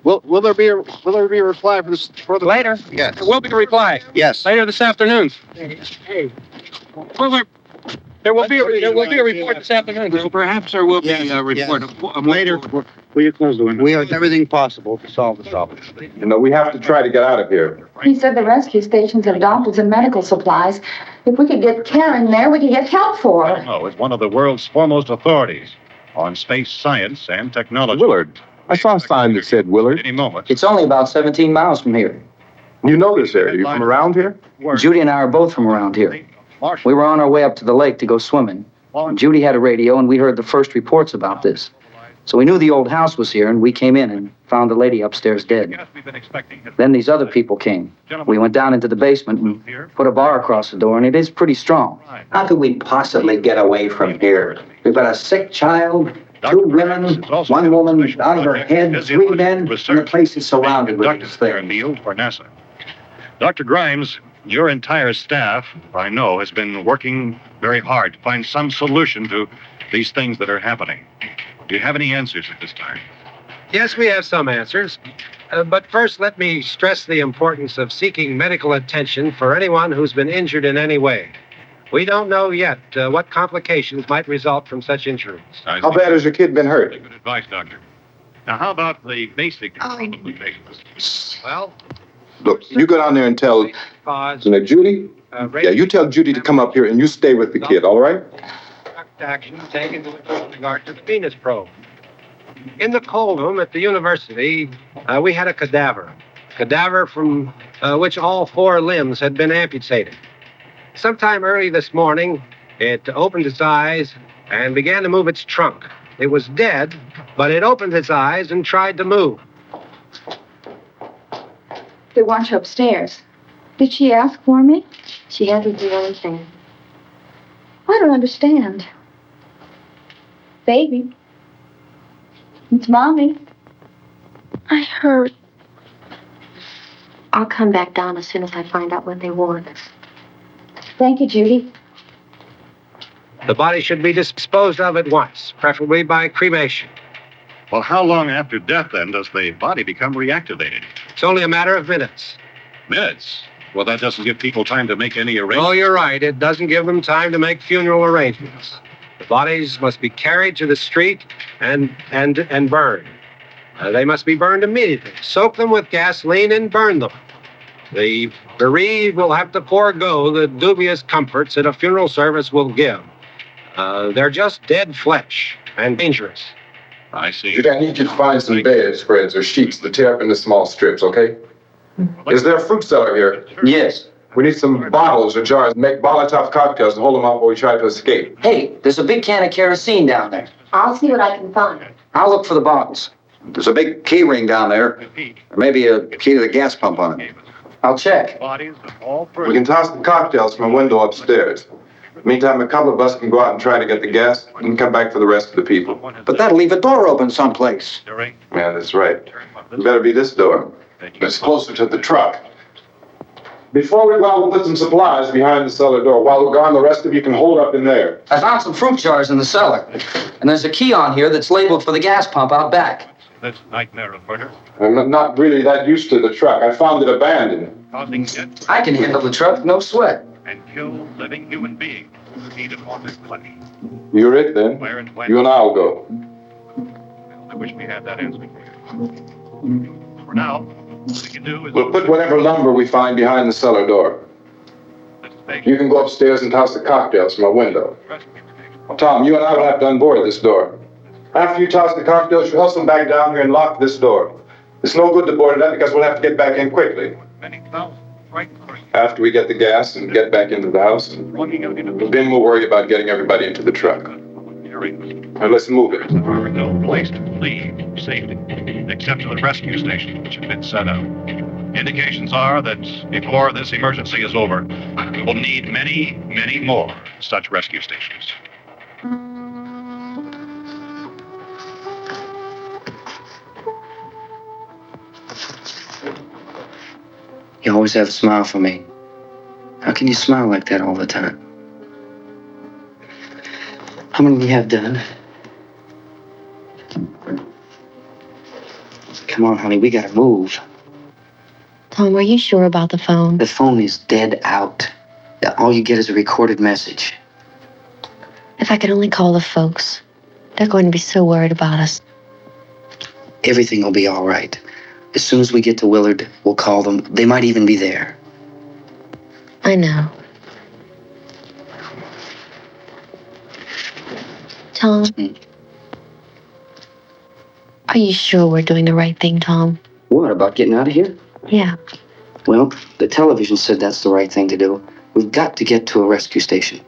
Will there be a reply for the Later? Yes. There will be a reply. Yes. Later this afternoon. There will be a report this afternoon. Well, perhaps there will be a report. Later. Will you close the window? We have everything possible to solve the problem. You know, we have to try to get out of here. He said the rescue stations have doctors and medical supplies. If we could get care in there, we could get help for her. No, is one of the world's foremost authorities on space science and technology. Willard. I saw a sign that said Willard. Any moment. It's only about 17 miles from here. You know this area. You from around here? Judy and I are both from around here. We were on our way up to the lake to go swimming. Judy had a radio, and we heard the first reports about this. So we knew the old house was here, and we came in and found the lady upstairs dead. Then these other people came. We went down into the basement and put a bar across the door, and it is pretty strong. How could we possibly get away from here? We've got a sick child, 2 women, 1 woman out of her head, 3 men, and the place is surrounded with these things. Field for NASA. Dr. Grimes, your entire staff, I know, has been working very hard to find some solution to these things that are happening. Do you have any answers at this time? Yes, we have some answers. But first, let me stress the importance of seeking medical attention for anyone who's been injured in any way. We don't know yet what complications might result from such injuries. How bad has your kid been hurt? Good advice, Doctor. Now, how about the basic complications? Well, Look, you go down there and tell, Judy? You tell Judy to come up here and you stay with the kid, all right? action taken with regard to the Venus probe. In the cold room at the university, we had a cadaver from which all 4 limbs had been amputated. Sometime early this morning, it opened its eyes and began to move its trunk. It was dead, but it opened its eyes and tried to move. They want you upstairs. Did she ask for me? She hasn't do anything. I don't understand. Baby. It's Mommy. I heard. I'll come back down as soon as I find out what they want. Thank you, Judy. The body should be disposed of at once, preferably by cremation. Well, how long after death, then, does the body become reactivated? It's only a matter of minutes. Minutes? Well, that doesn't give people time to make any arrangements. Oh, you're right. It doesn't give them time to make funeral arrangements. The bodies must be carried to the street and burned. They must be burned immediately. Soak them with gasoline and burn them. The bereaved will have to forego the dubious comforts that a funeral service will give. They're just dead flesh and dangerous. I see. Judy, I need you to find some bedspreads or sheets to tear up into small strips, okay? Is there a fruit cellar here? Yes. We need some bottles or jars to make Molotov cocktails and hold them out while we try to escape. Hey, there's a big can of kerosene down there. I'll see what I can find. I'll look for the bottles. There's a big key ring down there. Or maybe a key to the gas pump on it. I'll check. Bodies of all We can toss the cocktails from a window upstairs. Meantime, a couple of us can go out and try to get the gas and come back for the rest of the people. But that'll leave a door open someplace. Yeah, that's right. It better be this door. It's closer to the truck. Before we go out, we'll put some supplies behind the cellar door. While we're gone, the rest of you can hold up in there. I found some fruit jars in the cellar. And there's a key on here that's labeled for the gas pump out back. This nightmare of murder, I'm not really that used to the truck. I found it abandoned. causing death I can handle the truck, no sweat. and kill living human beings who need a haunted flesh. You're it, then. Where and when? You and I'll go. I wish we had that answer for you. For now, what we can do is... We'll put whatever lumber we find behind the cellar door. You can go upstairs and toss the cocktails from a window. Tom, you and I will have to unboard this door. After you toss the cocktails, you hustle back down here and lock this door. It's no good to board it up because we'll have to get back in quickly. Many thousands frightened for you. After we get the gas and get back into the house, then we'll worry about getting everybody into the truck. Now let's move it. There are no place to leave safely, except to the rescue station, which have been set up. Indications are that before this emergency is over, we will need many, many more such rescue stations. You always have a smile for me. How can you smile like that all the time? How many do you have done? Come on, honey, we gotta move. Tom, are you sure about the phone? The phone is dead out. All you get is a recorded message. If I could only call the folks. They're going to be so worried about us. Everything will be all right. As soon as we get to Willard, we'll call them. They might even be there. I know. Tom? Are you sure we're doing the right thing, Tom? What, about getting out of here? Yeah. Well, the television said that's the right thing to do. We've got to get to a rescue station.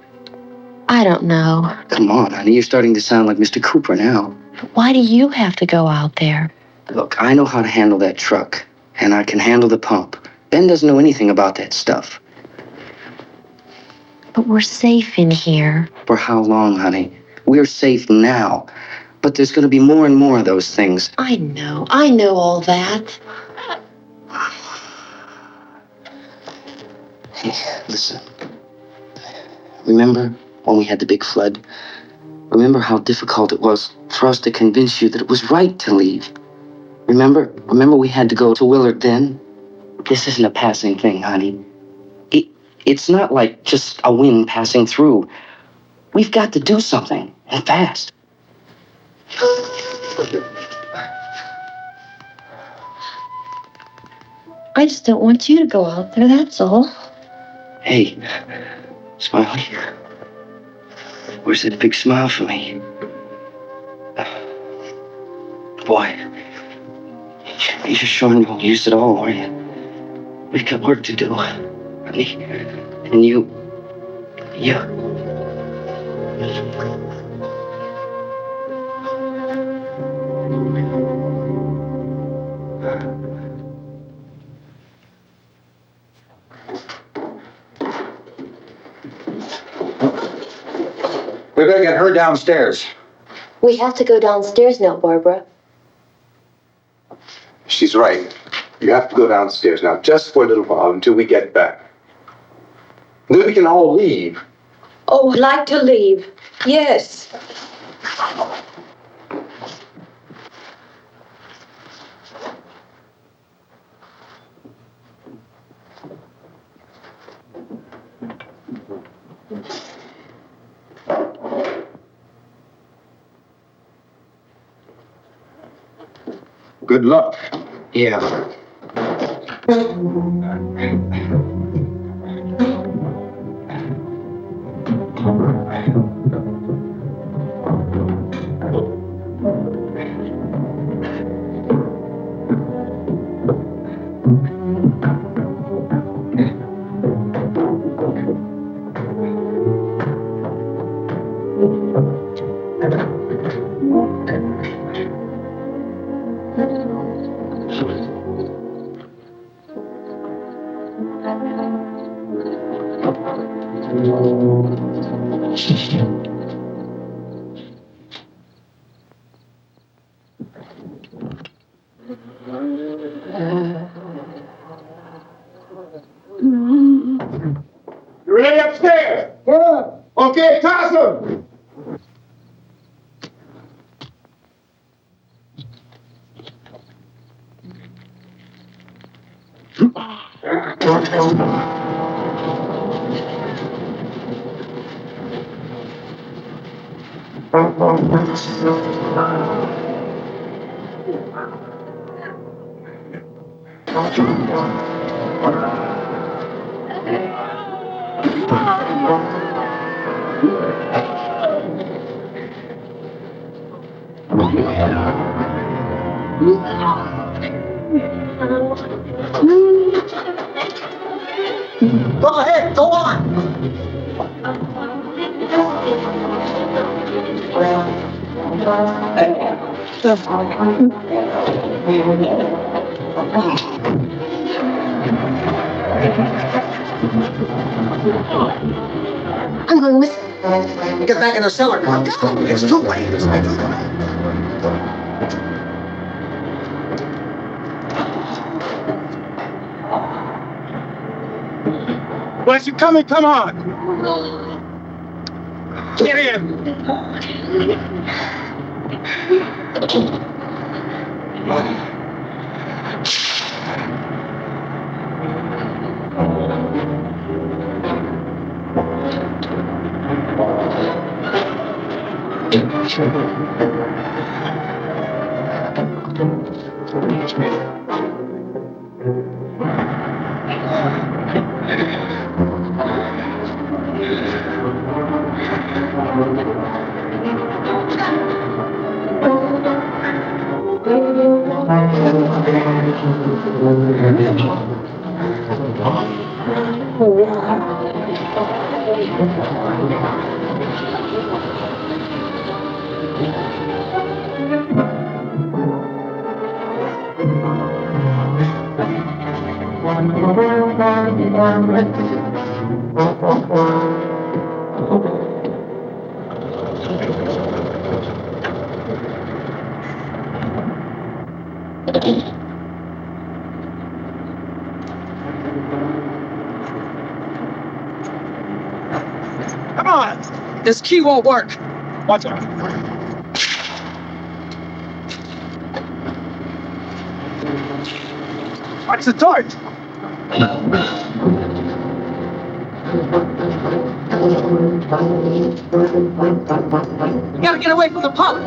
I don't know. Come on, honey, you're starting to sound like Mr. Cooper now. Why do you have to go out there? Look, I know how to handle that truck, and I can handle the pump. Ben doesn't know anything about that stuff. But we're safe in here. For how long, honey? We're safe now. But there's going to be more and more of those things. I know all that. Hey, listen. Remember when we had the big flood? Remember how difficult it was for us to convince you that it was right to leave? Remember we had to go to Willard then? This isn't a passing thing, honey. It's not like just a wind passing through. We've got to do something, and fast. I just don't want you to go out there, that's all. Hey, Smiley. Where's that big smile for me? Boy, you sure won't use it all, are you? We've got work to do, honey. And you. We better get her downstairs. We have to go downstairs now, Barbara. She's right. You have to go downstairs now, just for a little while until we get back. Then we can all leave. Oh, I'd like to leave. Yes. Good luck. Yeah. You ready upstairs? Yeah. Okay, toss him. Go ahead, go on. I'm going with you. Get back in the cellar. Come on, go. It's too late. Once you come in, come on. Get in. Come on. This key won't work. Watch out. Watch the torch. You gotta get away from the pump.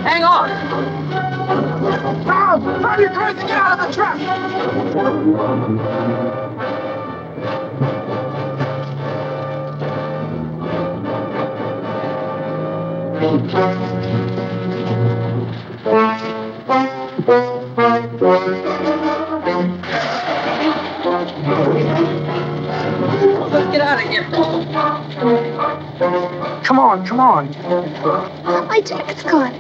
Hang on. Tom, turn your cars and get out of the truck. Let's get out of here. Come on, come on. My jacket's gone.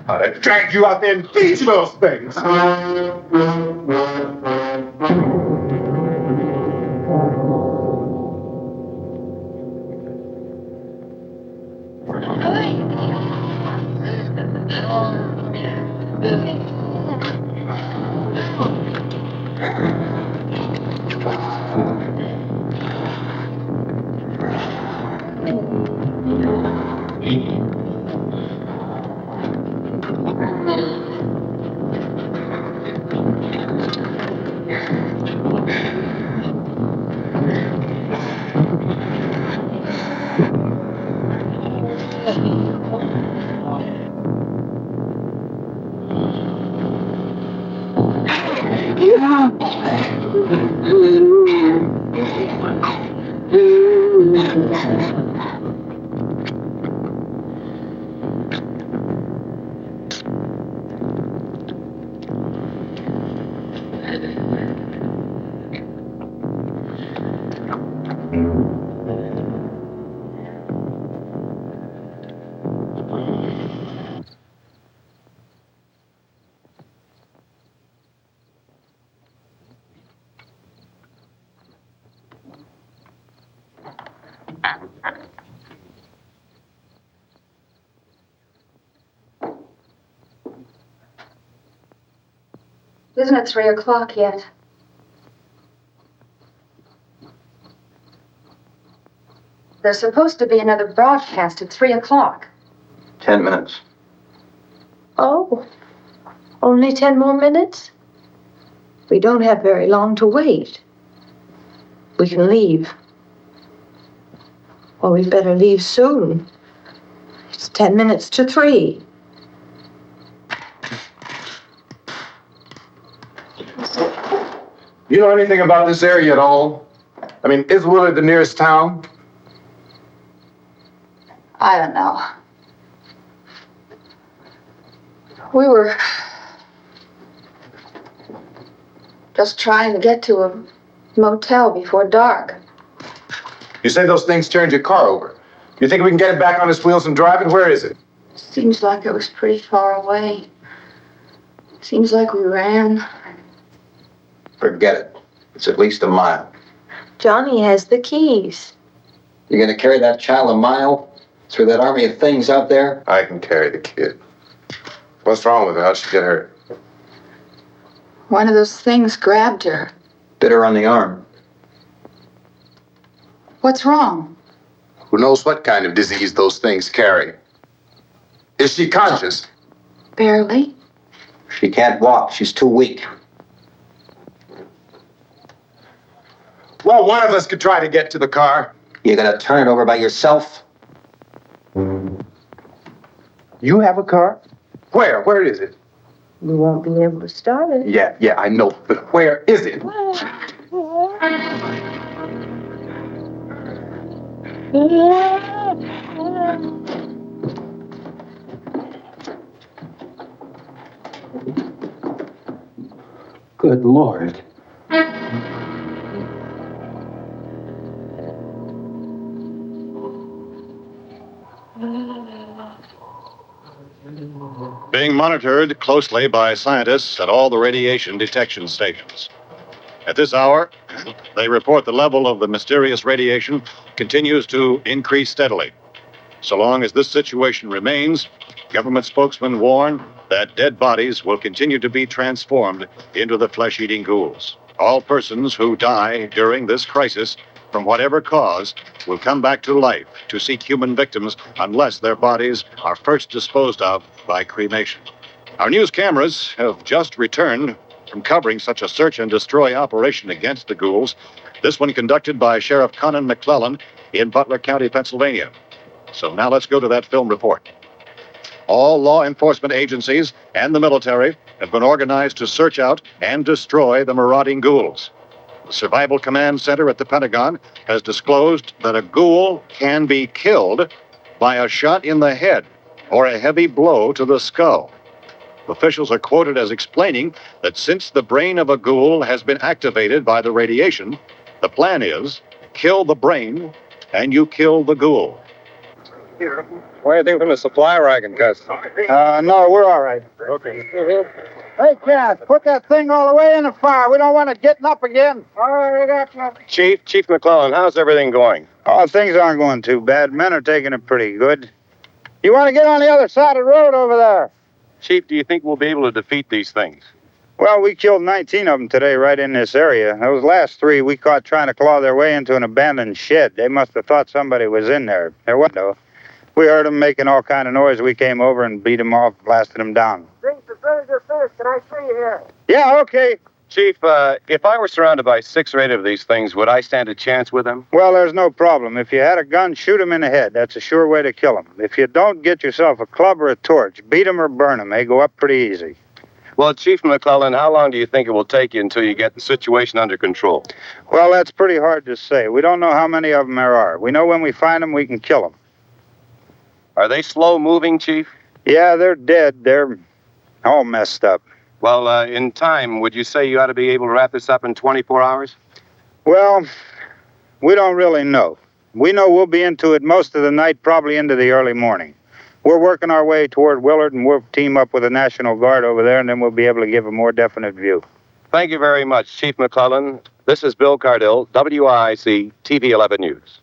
I dragged you out there and feed you those things. Isn't it 3 o'clock yet? There's supposed to be another broadcast at 3 o'clock. 10 minutes. Oh, only 10 more minutes? We don't have very long to wait. We can leave. Well, we'd better leave soon. It's 10 minutes to 3. You know anything about this area at all? I mean, is Willard the nearest town? I don't know. We were just trying to get to a motel before dark. You say those things turned your car over. You think we can get it back on its wheels and drive it? Where is it? Seems like it was pretty far away. Seems like we ran. Forget it. It's at least a mile. Johnny has the keys. You're gonna carry that child a mile through that army of things out there? I can carry the kid. What's wrong with her? How'd she get hurt? One of those things grabbed her. Bit her on the arm. What's wrong? Who knows what kind of disease those things carry? Is she conscious? Barely. She can't walk. She's too weak. Well, one of us could try to get to the car. You're gonna turn it over by yourself? You have a car? Where? Where is it? You won't be able to start it. Yeah, I know. But where is it? Good Lord. Being monitored closely by scientists at all the radiation detection stations. At this hour, they report the level of the mysterious radiation continues to increase steadily. So long as this situation remains, government spokesmen warn that dead bodies will continue to be transformed into the flesh-eating ghouls. All persons who die during this crisis, from whatever cause, will come back to life to seek human victims unless their bodies are first disposed of by cremation. Our news cameras have just returned from covering such a search and destroy operation against the ghouls, this one conducted by Sheriff Conan McClellan in Butler County, Pennsylvania. So now let's go to that film report. All law enforcement agencies and the military have been organized to search out and destroy the marauding ghouls. The Survival Command Center at the Pentagon has disclosed that a ghoul can be killed by a shot in the head or a heavy blow to the skull. Officials are quoted as explaining that since the brain of a ghoul has been activated by the radiation, the plan is kill the brain and you kill the ghoul. What do you think from the supply wagon, Gus? No, we're all right. Okay. Hey, Cass, put that thing all the way in the fire. We don't want it getting up again. All right, we got nothing. Chief McClellan, how's everything going? Oh, things aren't going too bad. Men are taking it pretty good. You want to get on the other side of the road over there? Chief, do you think we'll be able to defeat these things? Well, we killed 19 of them today right in this area. Those last 3 we caught trying to claw their way into an abandoned shed. They must have thought somebody was in there. There wasn't, though. We heard them making all kind of noise. We came over and beat them off, blasted them down. Drink the vinegar first. Can I see you here? Yeah, okay. Chief, if I were surrounded by 6 or 8 of these things, would I stand a chance with them? Well, there's no problem. If you had a gun, shoot them in the head. That's a sure way to kill them. If you don't, get yourself a club or a torch. Beat them or burn them. They go up pretty easy. Well, Chief McClellan, how long do you think it will take you until you get the situation under control? Well, that's pretty hard to say. We don't know how many of them there are. We know when we find them, we can kill them. Are they slow-moving, Chief? Yeah, they're dead. They're all messed up. Well, in time, would you say you ought to be able to wrap this up in 24 hours? Well, we don't really know. We know we'll be into it most of the night, probably into the early morning. We're working our way toward Willard, and we'll team up with the National Guard over there, and then we'll be able to give a more definite view. Thank you very much, Chief McClellan. This is Bill Cardill, WIC TV 11 News.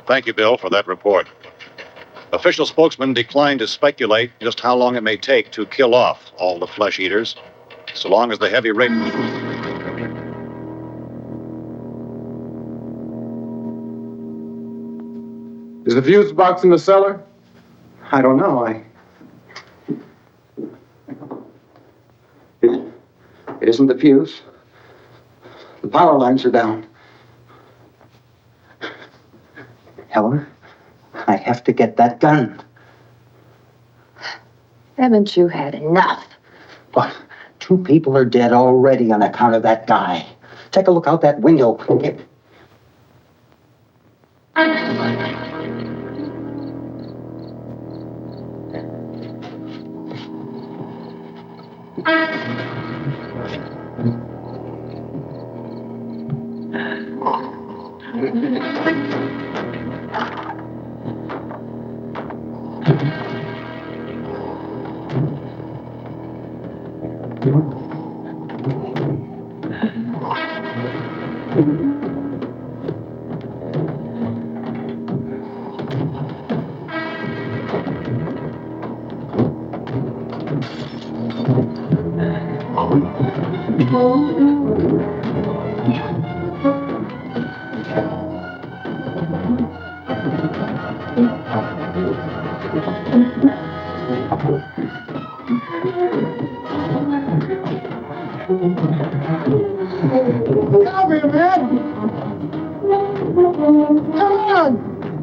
Thank you, Bill, for that report. Official spokesman declined to speculate just how long it may take to kill off all the flesh eaters, so long as the heavy rate... Is the fuse box in the cellar? I don't know. It isn't the fuse. The power lines are down. Helen, I have to get that gun. Haven't you had enough? What? 2 people are dead already on account of that guy. Take a look out that window.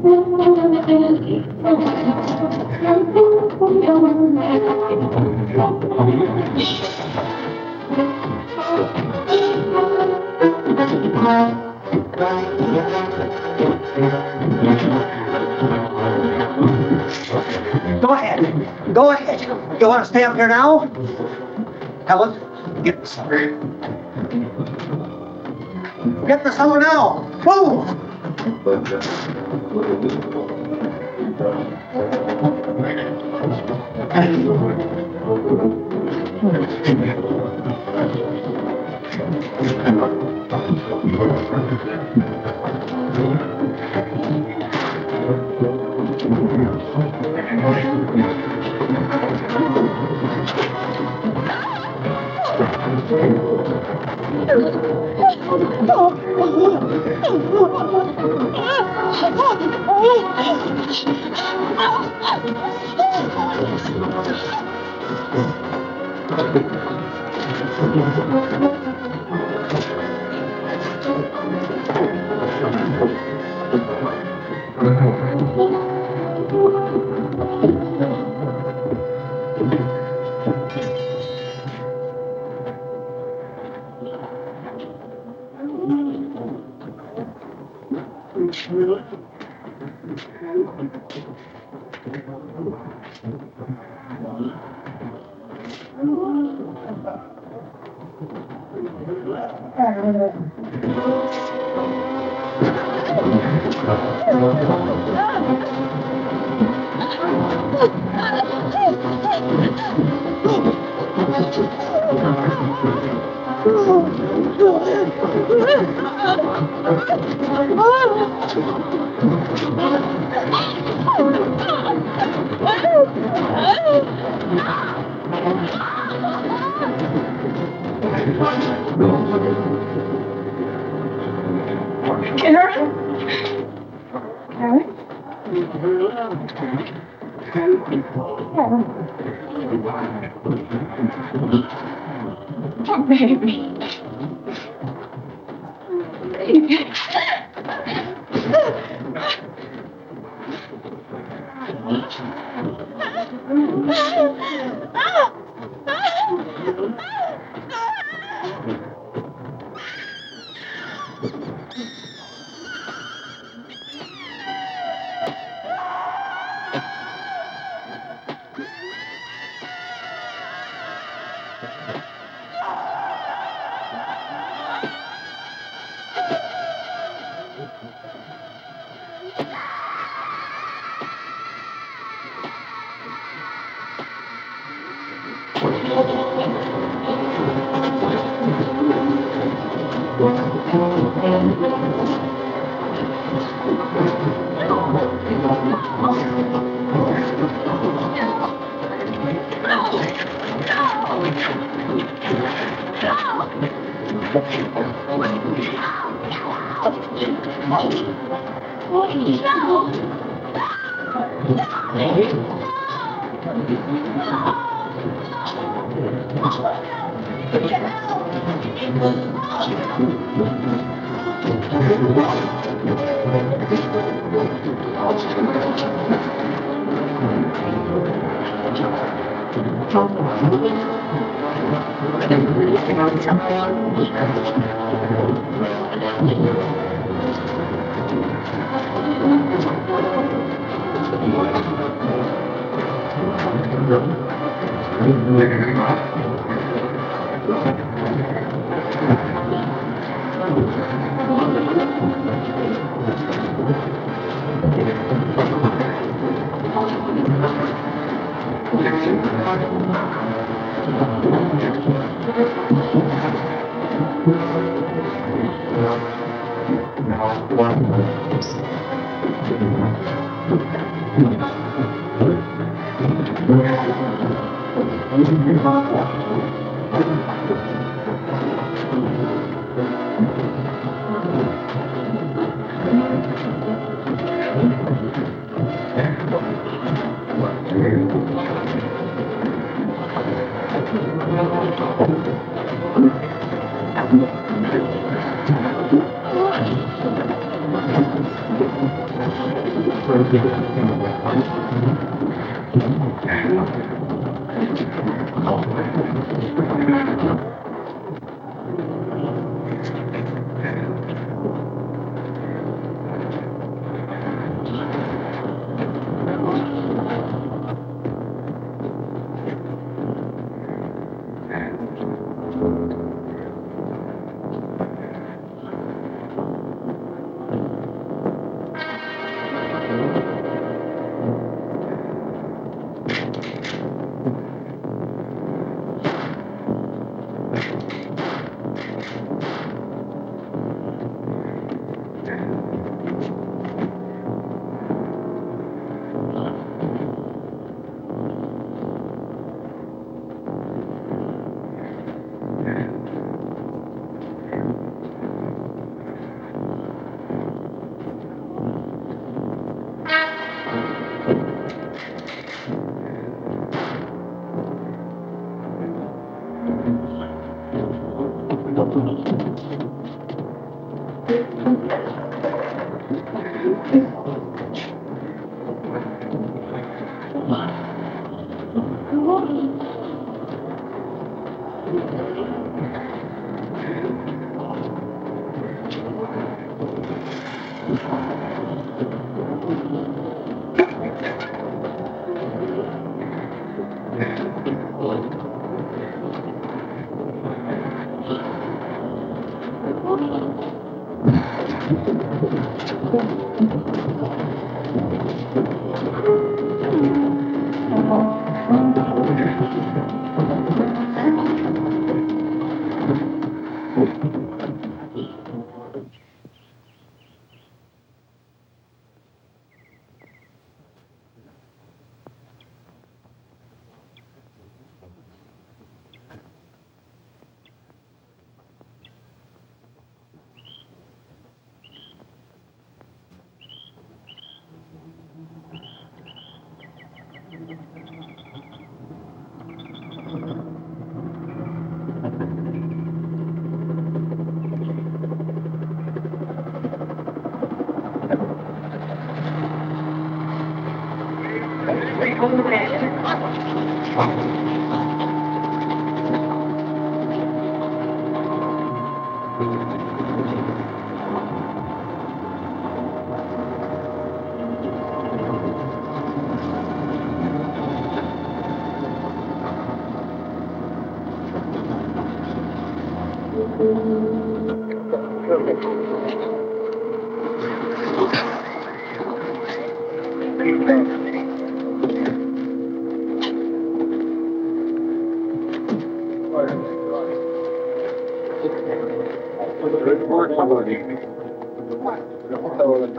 Go ahead. Go ahead. You want to stay up here now? Helen, get the cellar. Get the cellar now. Move! Oh, baby. Baby.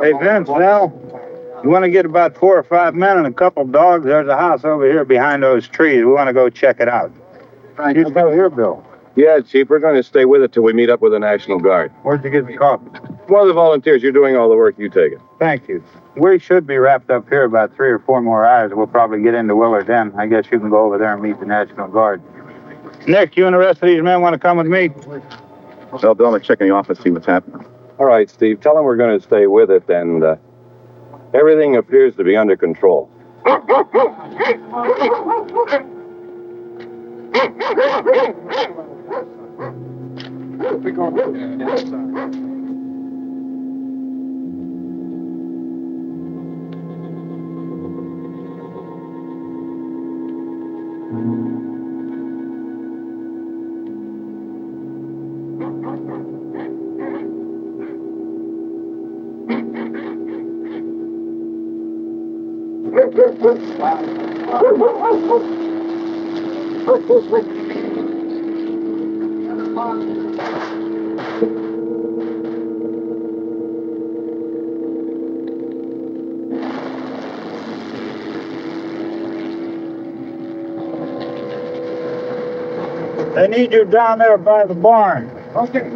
Hey, Vince, Val, you want to get about 4 or 5 men and a couple dogs? There's a house over here behind those trees. We want to go check it out. You still here, Bill? Yeah, Chief, we're going to stay with it till we meet up with the National Guard. Where'd you get the coffee? One of the volunteers, you're doing all the work, you take it. Thank you. We should be wrapped up here about 3 or 4 more hours. We'll probably get into Willard then. I guess you can go over there and meet the National Guard. Nick, you and the rest of these men want to come with me? Well, Bill, I'm check in the office, see what's happening. All right, Steve, tell them we're going to stay with it, and everything appears to be under control. They need you down there by the barn. Okay.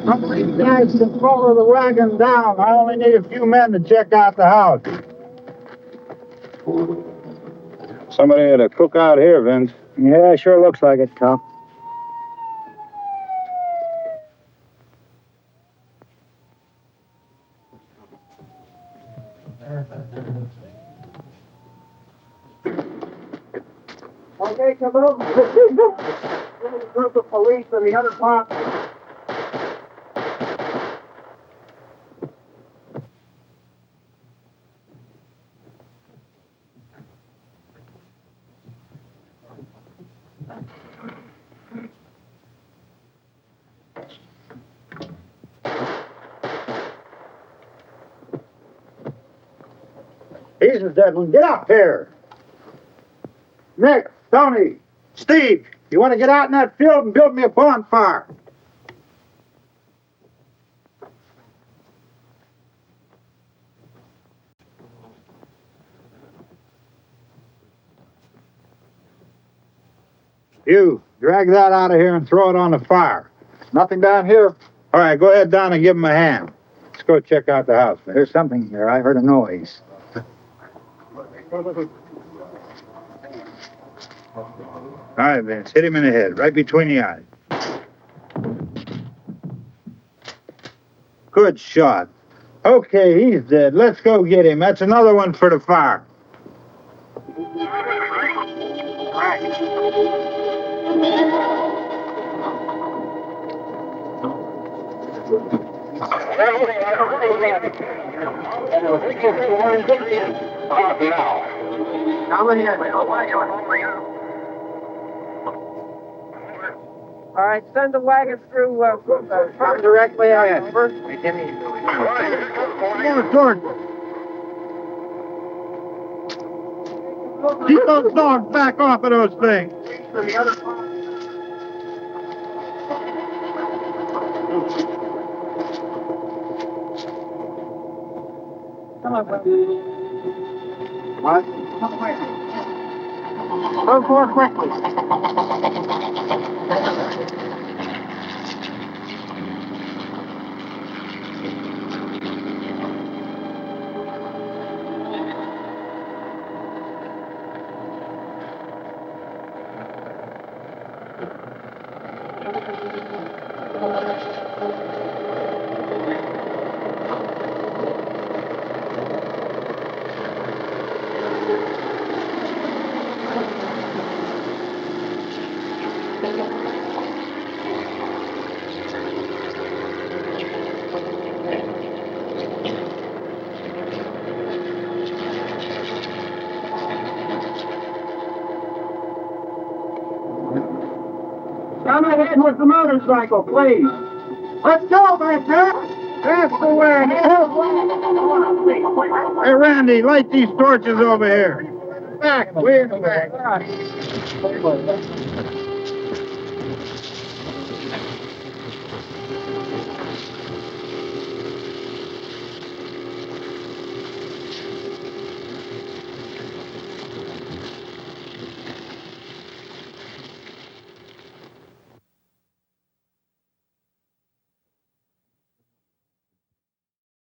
Somebody guys to follow the wagon down. I only need a few men to check out the house. Somebody had a cookout here, Vince. Yeah, sure looks like it, Tom. Okay, come over. There's a group of police in the other part. Jesus, Devlin, get up here. Nick, Tony, Steve, you want to get out in that field and build me a bonfire? You, drag that out of here and throw it on the fire. Nothing down here. All right, go ahead down and give him a hand. Let's go check out the house. There's something here. I heard a noise. All right, Vince, hit him in the head, right between the eyes. Good shot. Okay, he's dead. Let's go get him. That's another one for the fire. All right, send the wagons through Come directly ahead. Come on, George. Keep those dogs back off of those things. on, What? Go forward quickly. Come ahead with the motorcycle, please. Let's go, Victor. That's the way. Hey, Randy, light these torches over here. Back, way in the back.